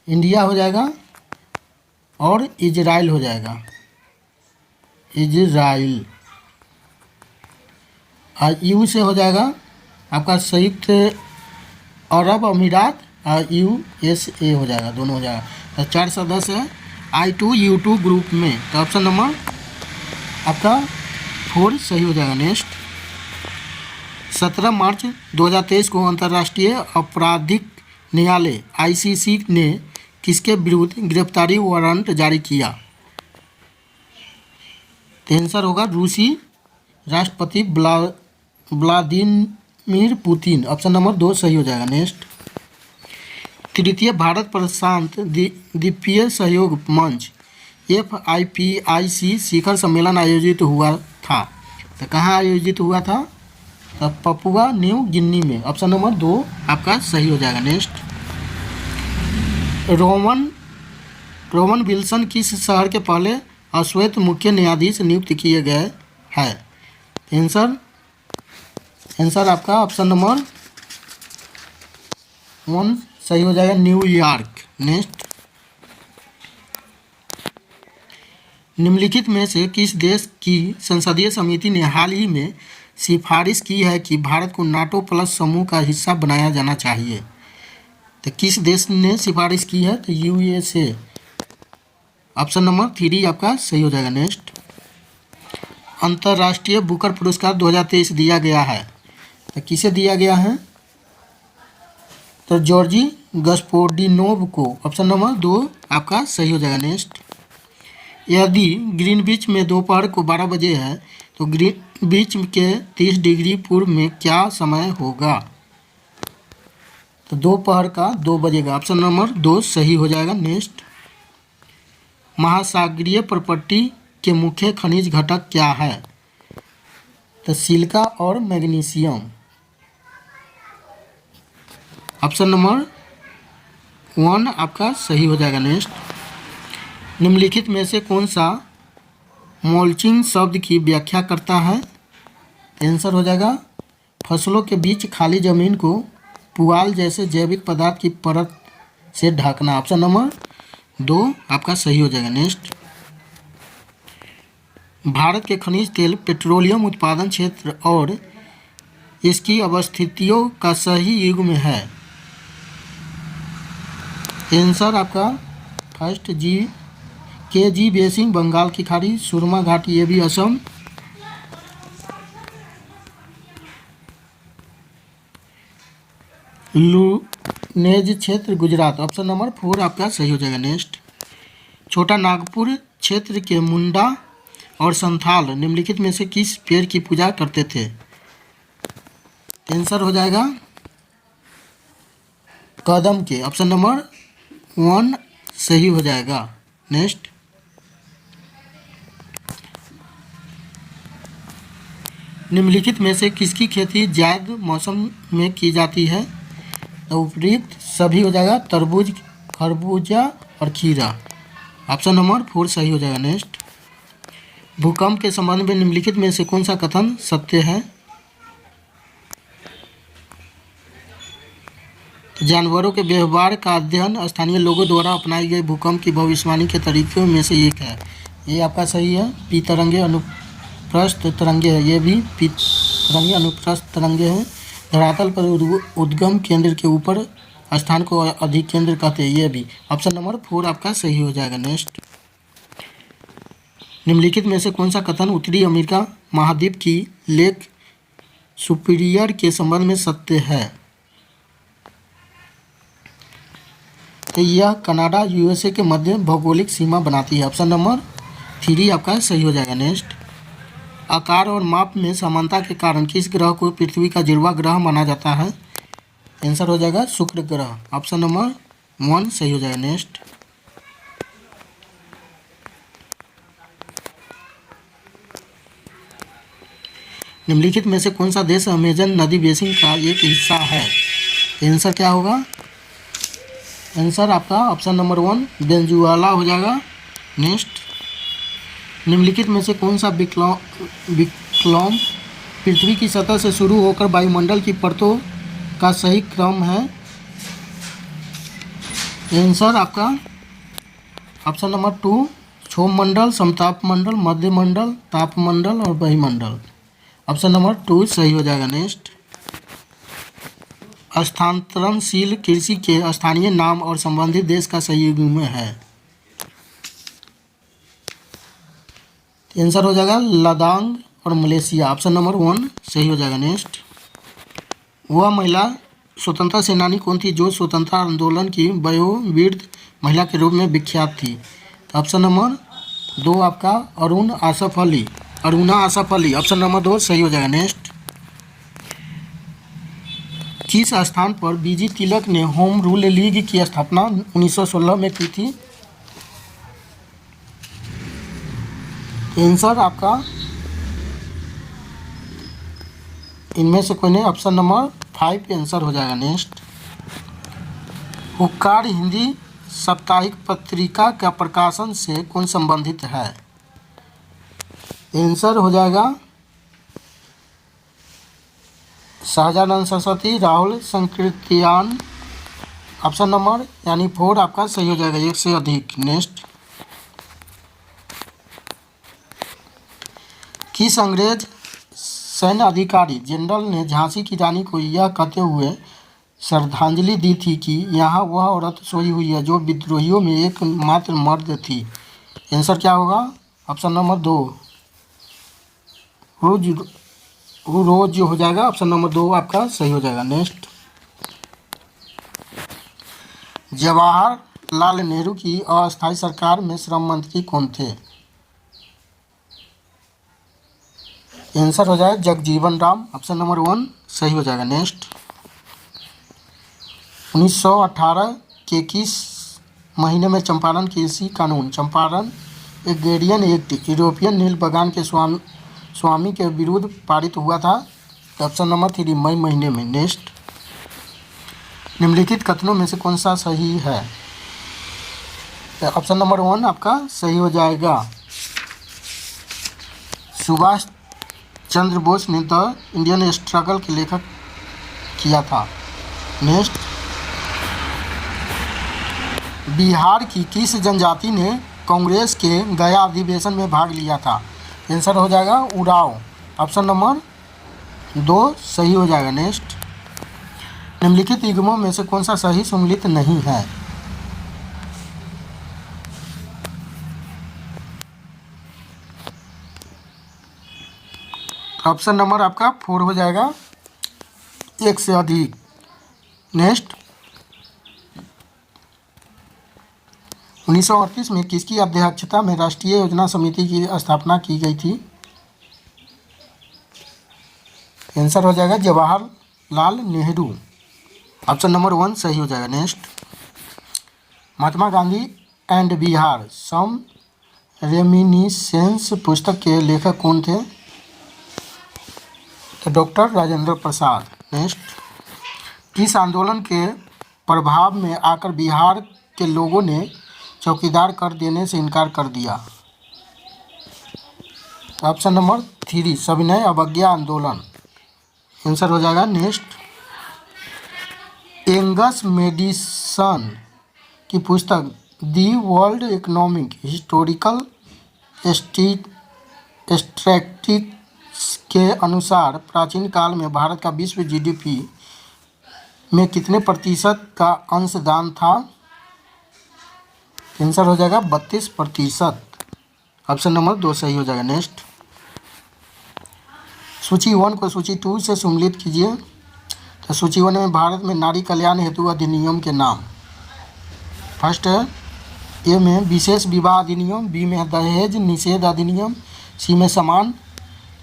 इंडिया हो जाएगा और इजराइल हो जाएगा। इजराइल। यू से हो जाएगा आपका संयुक्त अरब अमीरात और USA हो जाएगा, दोनों हो जाएगा। तो 4 सदस्य है I2U2 ग्रुप में। तो ऑप्शन नंबर आपका 4 सही हो जाएगा। नेक्स्ट, 17 मार्च 2023 को अंतर्राष्ट्रीय आपराधिक न्यायालय ICC ने किसके विरुद्ध गिरफ्तारी वारंट जारी किया? तो आंसर होगा रूसी राष्ट्रपति व्लादिमीर पुतिन। ऑप्शन नंबर 2 सही हो जाएगा। नेक्स्ट, तृतीय भारत प्रशांत द्वीपीय सहयोग मंच FIPIC शिखर सम्मेलन आयोजित हुआ था। तो कहाँ आयोजित हुआ था? तो पपुआ न्यू गिनी में। ऑप्शन नंबर 2 आपका सही हो जाएगा। नेक्स्ट, रोवन विल्सन किस शहर के पहले अश्वेत मुख्य न्यायाधीश नियुक्त किए गए हैं? आंसर आपका ऑप्शन नंबर 1 सही हो जाएगा, न्यूयॉर्क। नेक्स्ट, निम्नलिखित में से किस देश की संसदीय समिति ने हाल ही में सिफारिश की है कि भारत को नाटो प्लस समूह का हिस्सा बनाया जाना चाहिए? तो किस देश ने सिफारिश की है? तो यूएसए। ऑप्शन नंबर 3 आपका सही हो जाएगा। नेक्स्ट, अंतर्राष्ट्रीय बुकर पुरस्कार 2023 दिया गया है, तो किसे दिया गया है? तो जॉर्जी गस्पोडिनोव को। ऑप्शन नंबर 2 आपका सही हो जाएगा। नेक्स्ट, यदि ग्रीनविच में दोपहर को 12 बजे है तो ग्रीनविच के 30 डिग्री पूर्व में क्या समय होगा? तो दोपहर का 2 बजे का। ऑप्शन नंबर 2 सही हो जाएगा। नेक्स्ट, महासागरीय प्रॉपर्टी के मुख्य खनिज घटक क्या है? तो सिलिका और मैग्नीशियम। ऑप्शन नंबर 1 आपका सही हो जाएगा। नेक्स्ट, निम्नलिखित में से कौन सा मल्चिंग शब्द की व्याख्या करता है? आंसर हो जाएगा फसलों के बीच खाली जमीन को पुआल जैसे जैविक पदार्थ की परत से ढकना। ऑप्शन नंबर 2 आपका सही हो जाएगा। नेक्स्ट, भारत के खनिज तेल पेट्रोलियम उत्पादन क्षेत्र और इसकी अवस्थितियों का सही युग्म है? आंसर आपका फर्स्ट जी KG बेसिन बंगाल की खाड़ी, सुरमा घाटी ये भी असम, लुनेज क्षेत्र गुजरात। ऑप्शन नंबर 4 आपका सही हो जाएगा। नेक्स्ट, छोटा नागपुर क्षेत्र के मुंडा और संथाल निम्नलिखित में से किस पेड़ की पूजा करते थे? आंसर हो जाएगा कदम के। ऑप्शन नंबर 1 सही हो जाएगा। नेक्स्ट, निम्नलिखित में से किसकी खेती जायद मौसम में की जाती है? तो उपयुक्त सभी हो जाएगा, तरबूज, खरबूजा और खीरा। ऑप्शन नंबर 4 सही हो जाएगा। नेक्स्ट, भूकंप के संबंध में निम्नलिखित में से कौन सा कथन सत्य है? तो जानवरों के व्यवहार का अध्ययन स्थानीय लोगों द्वारा अपनाई गई भूकंप की भविष्यवाणी के तरीकों में से एक है। ये आपका सही है। पी तरंगे अनुप्रस्थ तरंगे है, ये भी पी तरंगे अनुप्रस्थ तरंगे हैं। धरातल पर उद्गम केंद्र के ऊपर स्थान को अधिक केंद्र कहते हैं, ये भी। ऑप्शन नंबर 4 आपका सही हो जाएगा। नेक्स्ट, निम्नलिखित में से कौन सा कथन उत्तरी अमेरिका महाद्वीप की लेक सुपीरियर के संबंध में सत्य है? तो यह कनाडा USA के मध्य भौगोलिक सीमा बनाती है। ऑप्शन नंबर 3 आपका सही हो जाएगा। नेक्स्ट, आकार और माप में समानता के कारण किस ग्रह को पृथ्वी का जुड़वा ग्रह माना जाता है? आंसर हो जाएगा शुक्र ग्रह। ऑप्शन नंबर 1 सही हो जाएगा। नेक्स्ट, निम्नलिखित में से कौन सा देश अमेजन नदी बेसिन का एक हिस्सा है? आंसर क्या होगा? आंसर आपका ऑप्शन नंबर 1 वेनेजुएला हो जाएगा। नेक्स्ट, निम्नलिखित में से कौन सा विक्लम पृथ्वी की सतह से शुरू होकर वायुमंडल की परतों का सही क्रम है? आंसर आपका ऑप्शन नंबर 2 क्षोभमंडल, समतापमंडल, मध्यमंडल, तापमंडल और वायुमंडल। ऑप्शन नंबर 2 सही हो जाएगा। नेक्स्ट, स्थानांतरणशील कृषि के स्थानीय नाम और संबंधित देश का सही युग्म है? आंसर हो जाएगा लद्दाख और मलेशिया। ऑप्शन नंबर 1 सही हो जाएगा। नेक्स्ट, वह महिला स्वतंत्रता सेनानी कौन थी जो स्वतंत्रता आंदोलन की वयोवृद्ध महिला के रूप में विख्यात थी? ऑप्शन नंबर 2 आपका अरुणा आसफ अली। ऑप्शन नंबर 2 सही हो जाएगा। नेक्स्ट, किस स्थान पर बीजी तिलक ने होम रूल लीग की स्थापना 1916 में की थी? आंसर आपका इनमें से कोई नहीं, ऑप्शन नंबर 5 आंसर हो जाएगा। नेक्स्ट, हुक्कार हिंदी साप्ताहिक पत्रिका का प्रकाशन से कौन संबंधित है? आंसर हो जाएगा शाहजानंद सरस्वती, राहुल संकृत्यान। ऑप्शन नंबर यानी 4 आपका सही हो जाएगा, एक से अधिक। नेक्स्ट, किस अंग्रेज सैन्य अधिकारी जनरल ने झांसी की रानी को यह कहते हुए श्रद्धांजलि दी थी कि यहाँ वह औरत सोई हुई है जो विद्रोहियों में एकमात्र मर्द थी? आंसर क्या होगा? ऑप्शन नंबर 2 रोज रोज हो जाएगा। ऑप्शन नंबर 2 आपका सही हो जाएगा। नेक्स्ट, जवाहरलाल नेहरू की अस्थायी सरकार में श्रम मंत्री कौन थे? आंसर हो जाएगा जगजीवन राम। ऑप्शन नंबर 1 सही हो जाएगा। नेक्स्ट, 1918 के किस महीने में चंपारण कृषि कानून चंपारण एग्रेरियन एक्ट यूरोपियन नील बगान के स्वामी के विरुद्ध पारित हुआ था? ऑप्शन नंबर 3 मई महीने में। नेक्स्ट, निम्नलिखित कथनों में से कौन सा सही है? ऑप्शन नंबर 1 आपका सही हो जाएगा। सुभाष चंद्र बोस ने द इंडियन स्ट्रगल के लेखक किया था। नेक्स्ट, बिहार की किस जनजाति ने कांग्रेस के गया अधिवेशन में भाग लिया था? आंसर हो जाएगा उराव। ऑप्शन नंबर 2 सही हो जाएगा। नेक्स्ट, निम्नलिखित युग्मों में से कौन सा सही सम्मिलित नहीं है? ऑप्शन नंबर आपका 4 हो जाएगा, एक से अधिक। नेक्स्ट, 1938 में किसकी अध्यक्षता में राष्ट्रीय योजना समिति की स्थापना की गई थी? आंसर हो जाएगा जवाहरलाल नेहरू। ऑप्शन नंबर 1 सही हो जाएगा। Next, Mahatma Gandhi and Bihar some reminiscences पुस्तक के लेखक कौन थे? तो डॉक्टर राजेंद्र प्रसाद। नेक्स्ट, किस आंदोलन के प्रभाव में आकर बिहार के लोगों ने चौकीदार कर देने से इनकार कर दिया? ऑप्शन नंबर 3 सविनय अवज्ञा आंदोलन। आंसर हो जाएगा। नेक्स्ट, एंगस मेडिसन की पुस्तक the world economic historical statistics के अनुसार प्राचीन काल में भारत का विश्व जीडीपी में कितने प्रतिशत का अंशदान था? आंसर हो जाएगा 32%। ऑप्शन नंबर 2 सही हो जाएगा। नेक्स्ट, सूची 1 को सूची 2 से सम्मिलित कीजिए। तो सूची 1 में भारत में नारी कल्याण हेतु अधिनियम के नाम। फर्स्ट है ए में विशेष विवाह अधिनियम, बी में दहेज निषेध अधिनियम, सी में समान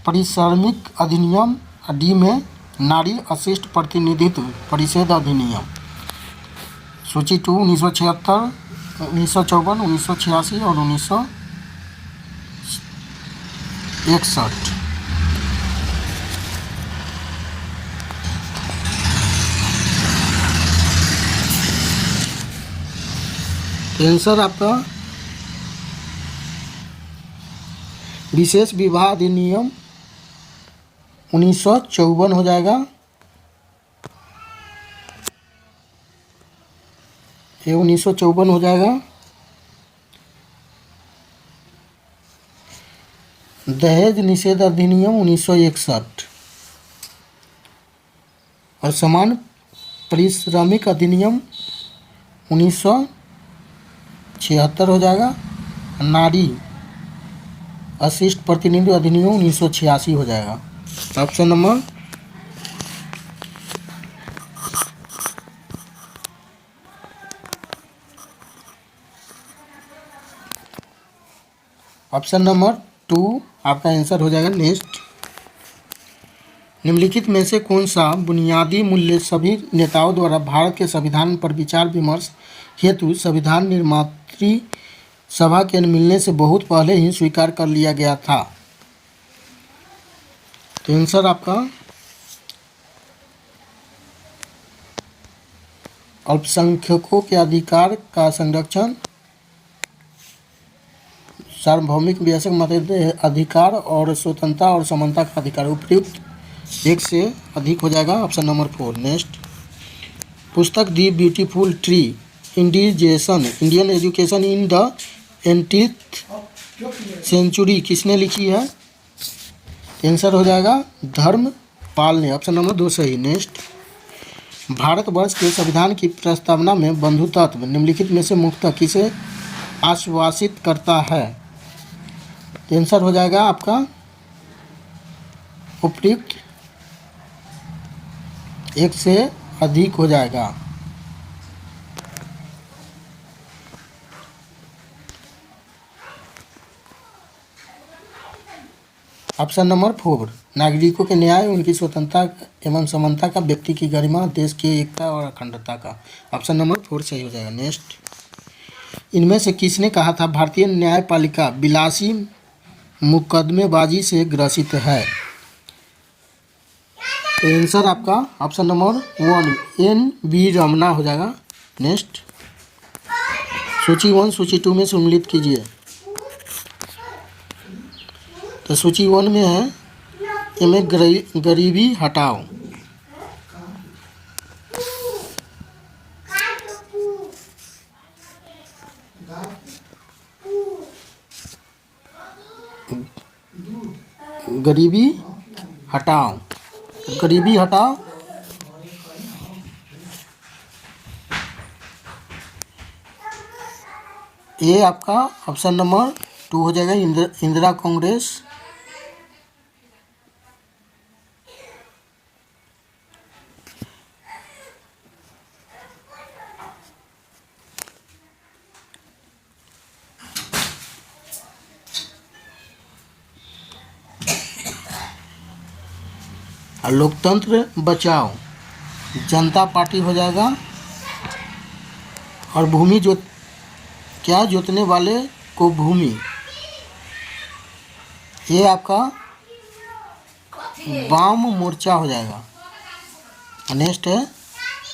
परिश्रमिक अधिनियम, डी में नारी अशिष्ट प्रतिनिधित्व परिषद अधिनियम। सूची 2 1976, 1954, 1986 और 1961। आंसर आपका विशेष विवाह अधिनियम 1954 हो जाएगा। ये 1954 हो जाएगा। दहेज निषेध अधिनियम 1961 और समान परिश्रमिक अधिनियम 1976 हो जाएगा। नारी अशिष्ट प्रतिनिधि अधिनियम 1986 हो जाएगा। ऑप्शन नंबर ऑप्शन नंबर 2 आपका आंसर हो जाएगा। नेक्स्ट, निम्नलिखित में से कौन सा बुनियादी मूल्य सभी नेताओं द्वारा भारत के संविधान पर विचार विमर्श हेतु संविधान निर्मात्री सभा के मिलने से बहुत पहले ही स्वीकार कर लिया गया था? तो आंसर आपका अल्पसंख्यकों के अधिकार का संरक्षण, सार्वभौमिक वयस्क मताधिकार और स्वतंत्रता और समानता का अधिकार। उपयुक्त एक से अधिक हो जाएगा, ऑप्शन नंबर 4। नेक्स्ट, पुस्तक the beautiful tree Indian education in the 20th century किसने लिखी है? आंसर हो जाएगा धर्मपाल ने, ऑप्शन नंबर 2 सही। नेक्स्ट, भारतवर्ष के संविधान की प्रस्तावना में बंधु तत्व निम्नलिखित में से मुख्यतः किसे आश्वासित करता है? आंसर हो जाएगा आपका उपयुक्त एक से अधिक हो जाएगा। ऑप्शन नंबर 4, नागरिकों के न्याय, उनकी स्वतंत्रता एवं समानता का, व्यक्ति की गरिमा, देश की एकता और अखंडता का। ऑप्शन नंबर 4 सही हो जाएगा। नेक्स्ट, इनमें से किसने कहा था भारतीय न्यायपालिका विलासी मुकदमेबाजी से ग्रसित है? आंसर आपका ऑप्शन नंबर 1 NV रमना हो जाएगा। नेक्स्ट, सूची 1 सूची 2 में सम्मिलित कीजिए। तो सूची 1 में है इनमें गरीबी हटाओ। गरीबी हटाओ, गरीबी हटाओ। ये आपका ऑप्शन नंबर 2 हो जाएगा, इंदिरा कांग्रेस। लोकतंत्र बचाओ जनता पार्टी हो जाएगा। और भूमि जोतने वाले को भूमि, ये आपका वाम मोर्चा हो जाएगा। नेक्स्ट है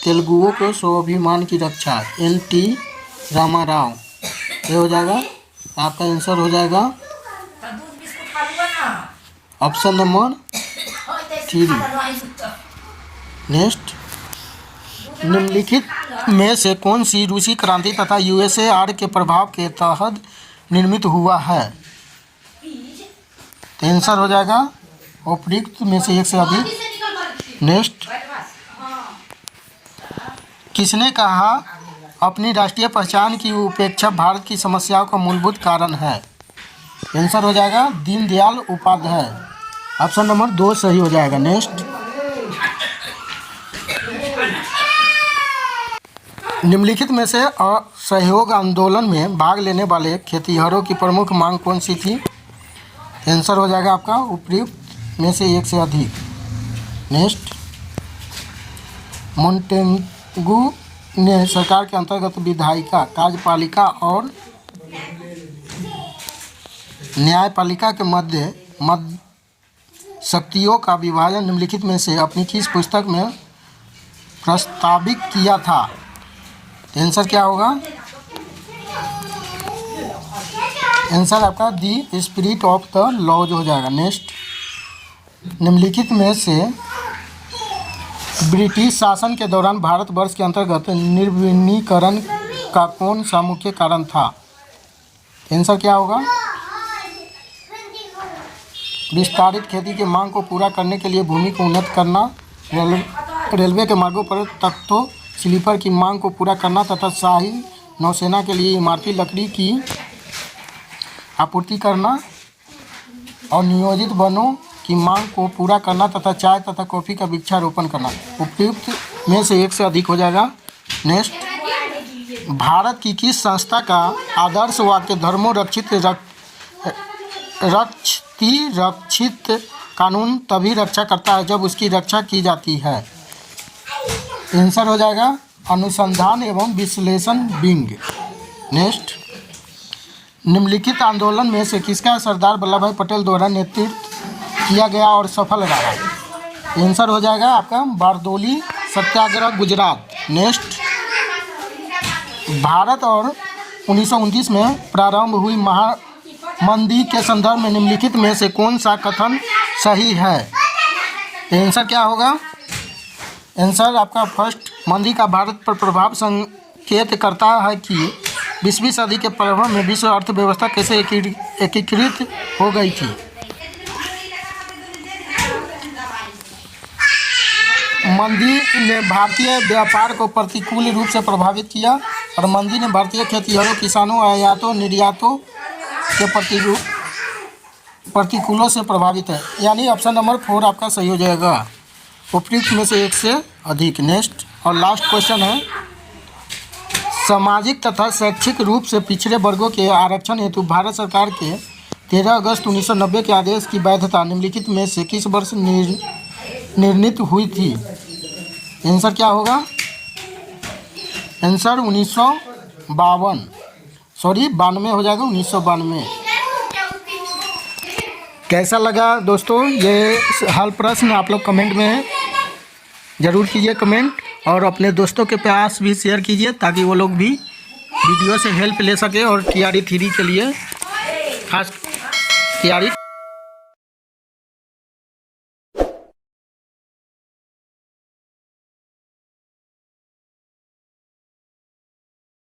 तेलुगुओं को स्वाभिमान की रक्षा NT रामाराव, ये हो जाएगा आपका आंसर हो जाएगा ऑप्शन नंबर 3। नेक्स्ट, निम्नलिखित में से कौन सी रूसी क्रांति तथा USSR के प्रभाव के तहत निर्मित हुआ है? तो आंसर हो जाएगा उपयुक्त में से एक से अधिक। नेक्स्ट, किसने कहा अपनी राष्ट्रीय पहचान की उपेक्षा भारत की समस्याओं का मूलभूत कारण है? आंसर हो जाएगा दीनदयाल उपाध्याय, ऑप्शन नंबर 2 सही हो जाएगा। नेक्स्ट, निम्नलिखित में से असहयोग आंदोलन में भाग लेने वाले खेतिहरों की प्रमुख मांग कौन सी थी? आंसर हो जाएगा आपका उपयुक्त में से एक से अधिक। नेक्स्ट, मोंटेगू ने सरकार के अंतर्गत विधायिका, कार्यपालिका और न्यायपालिका के मध्य शक्तियों का विभाजन निम्नलिखित में से अपनी किस पुस्तक में प्रस्तावित किया था? आंसर क्या होगा? आंसर आपका the spirit of the laws हो जाएगा। नेक्स्ट, निम्नलिखित में से ब्रिटिश शासन के दौरान भारतवर्ष के अंतर्गत निर्विलीनीकरण का कौन सा मुख्य कारण था? आंसर क्या होगा? विस्तारित खेती की मांग को पूरा करने के लिए भूमि को उन्नत करना, रेलवे के मार्गों पर तख्तों स्लीपर की मांग को पूरा करना तथा शाही नौसेना के लिए इमारती लकड़ी की आपूर्ति करना और नियोजित वनों की मांग को पूरा करना तथा चाय तथा कॉफ़ी का वृक्षारोपण करना। उपयुक्त में से एक से अधिक हो जाएगा। नेक्स्ट, भारत की किस संस्था का आदर्श वाक्य धर्मों रक्षित कानून तभी रक्षा करता है जब उसकी रक्षा की जाती है? आंसर हो जाएगा अनुसंधान एवं विश्लेषण विंग। नेक्स्ट, निम्नलिखित आंदोलन में से किसका सरदार वल्लभ भाई पटेल द्वारा नेतृत्व किया गया और सफल रहा? आंसर हो जाएगा आपका बारदोली सत्याग्रह गुजरात। नेक्स्ट, भारत और 1929 में प्रारंभ हुई मंदी के संदर्भ में निम्नलिखित में से कौन सा कथन सही है? आंसर क्या होगा? आंसर आपका फर्स्ट, मंदी का भारत पर प्रभाव संकेत करता है कि 20वीं सदी के प्रारंभ में विश्व अर्थव्यवस्था कैसे एकीकृत हो गई थी। मंदी ने भारतीय व्यापार को प्रतिकूल रूप से प्रभावित किया और मंदी ने भारतीय खेतिहरों, किसानों, आयातों निर्यातों के प्रतिकूलों से प्रभावित है। यानी ऑप्शन नंबर 4 आपका सही हो जाएगा, उपयुक्त में से एक से अधिक। नेक्स्ट और लास्ट क्वेश्चन है, सामाजिक तथा शैक्षिक रूप से पिछड़े वर्गों के आरक्षण हेतु भारत सरकार के 13 अगस्त 1990 के आदेश की वैधता निम्नलिखित में से किस वर्ष निर्णित हुई थी? आंसर क्या होगा? आंसर 92 हो जाएगा, 1992। कैसा लगा दोस्तों ये हल प्रश्न? आप लोग कमेंट में ज़रूर कीजिए कमेंट, और अपने दोस्तों के पास भी शेयर कीजिए ताकि वो लोग भी वीडियो से हेल्प ले सके और TRE 3 के लिए खास तैयारी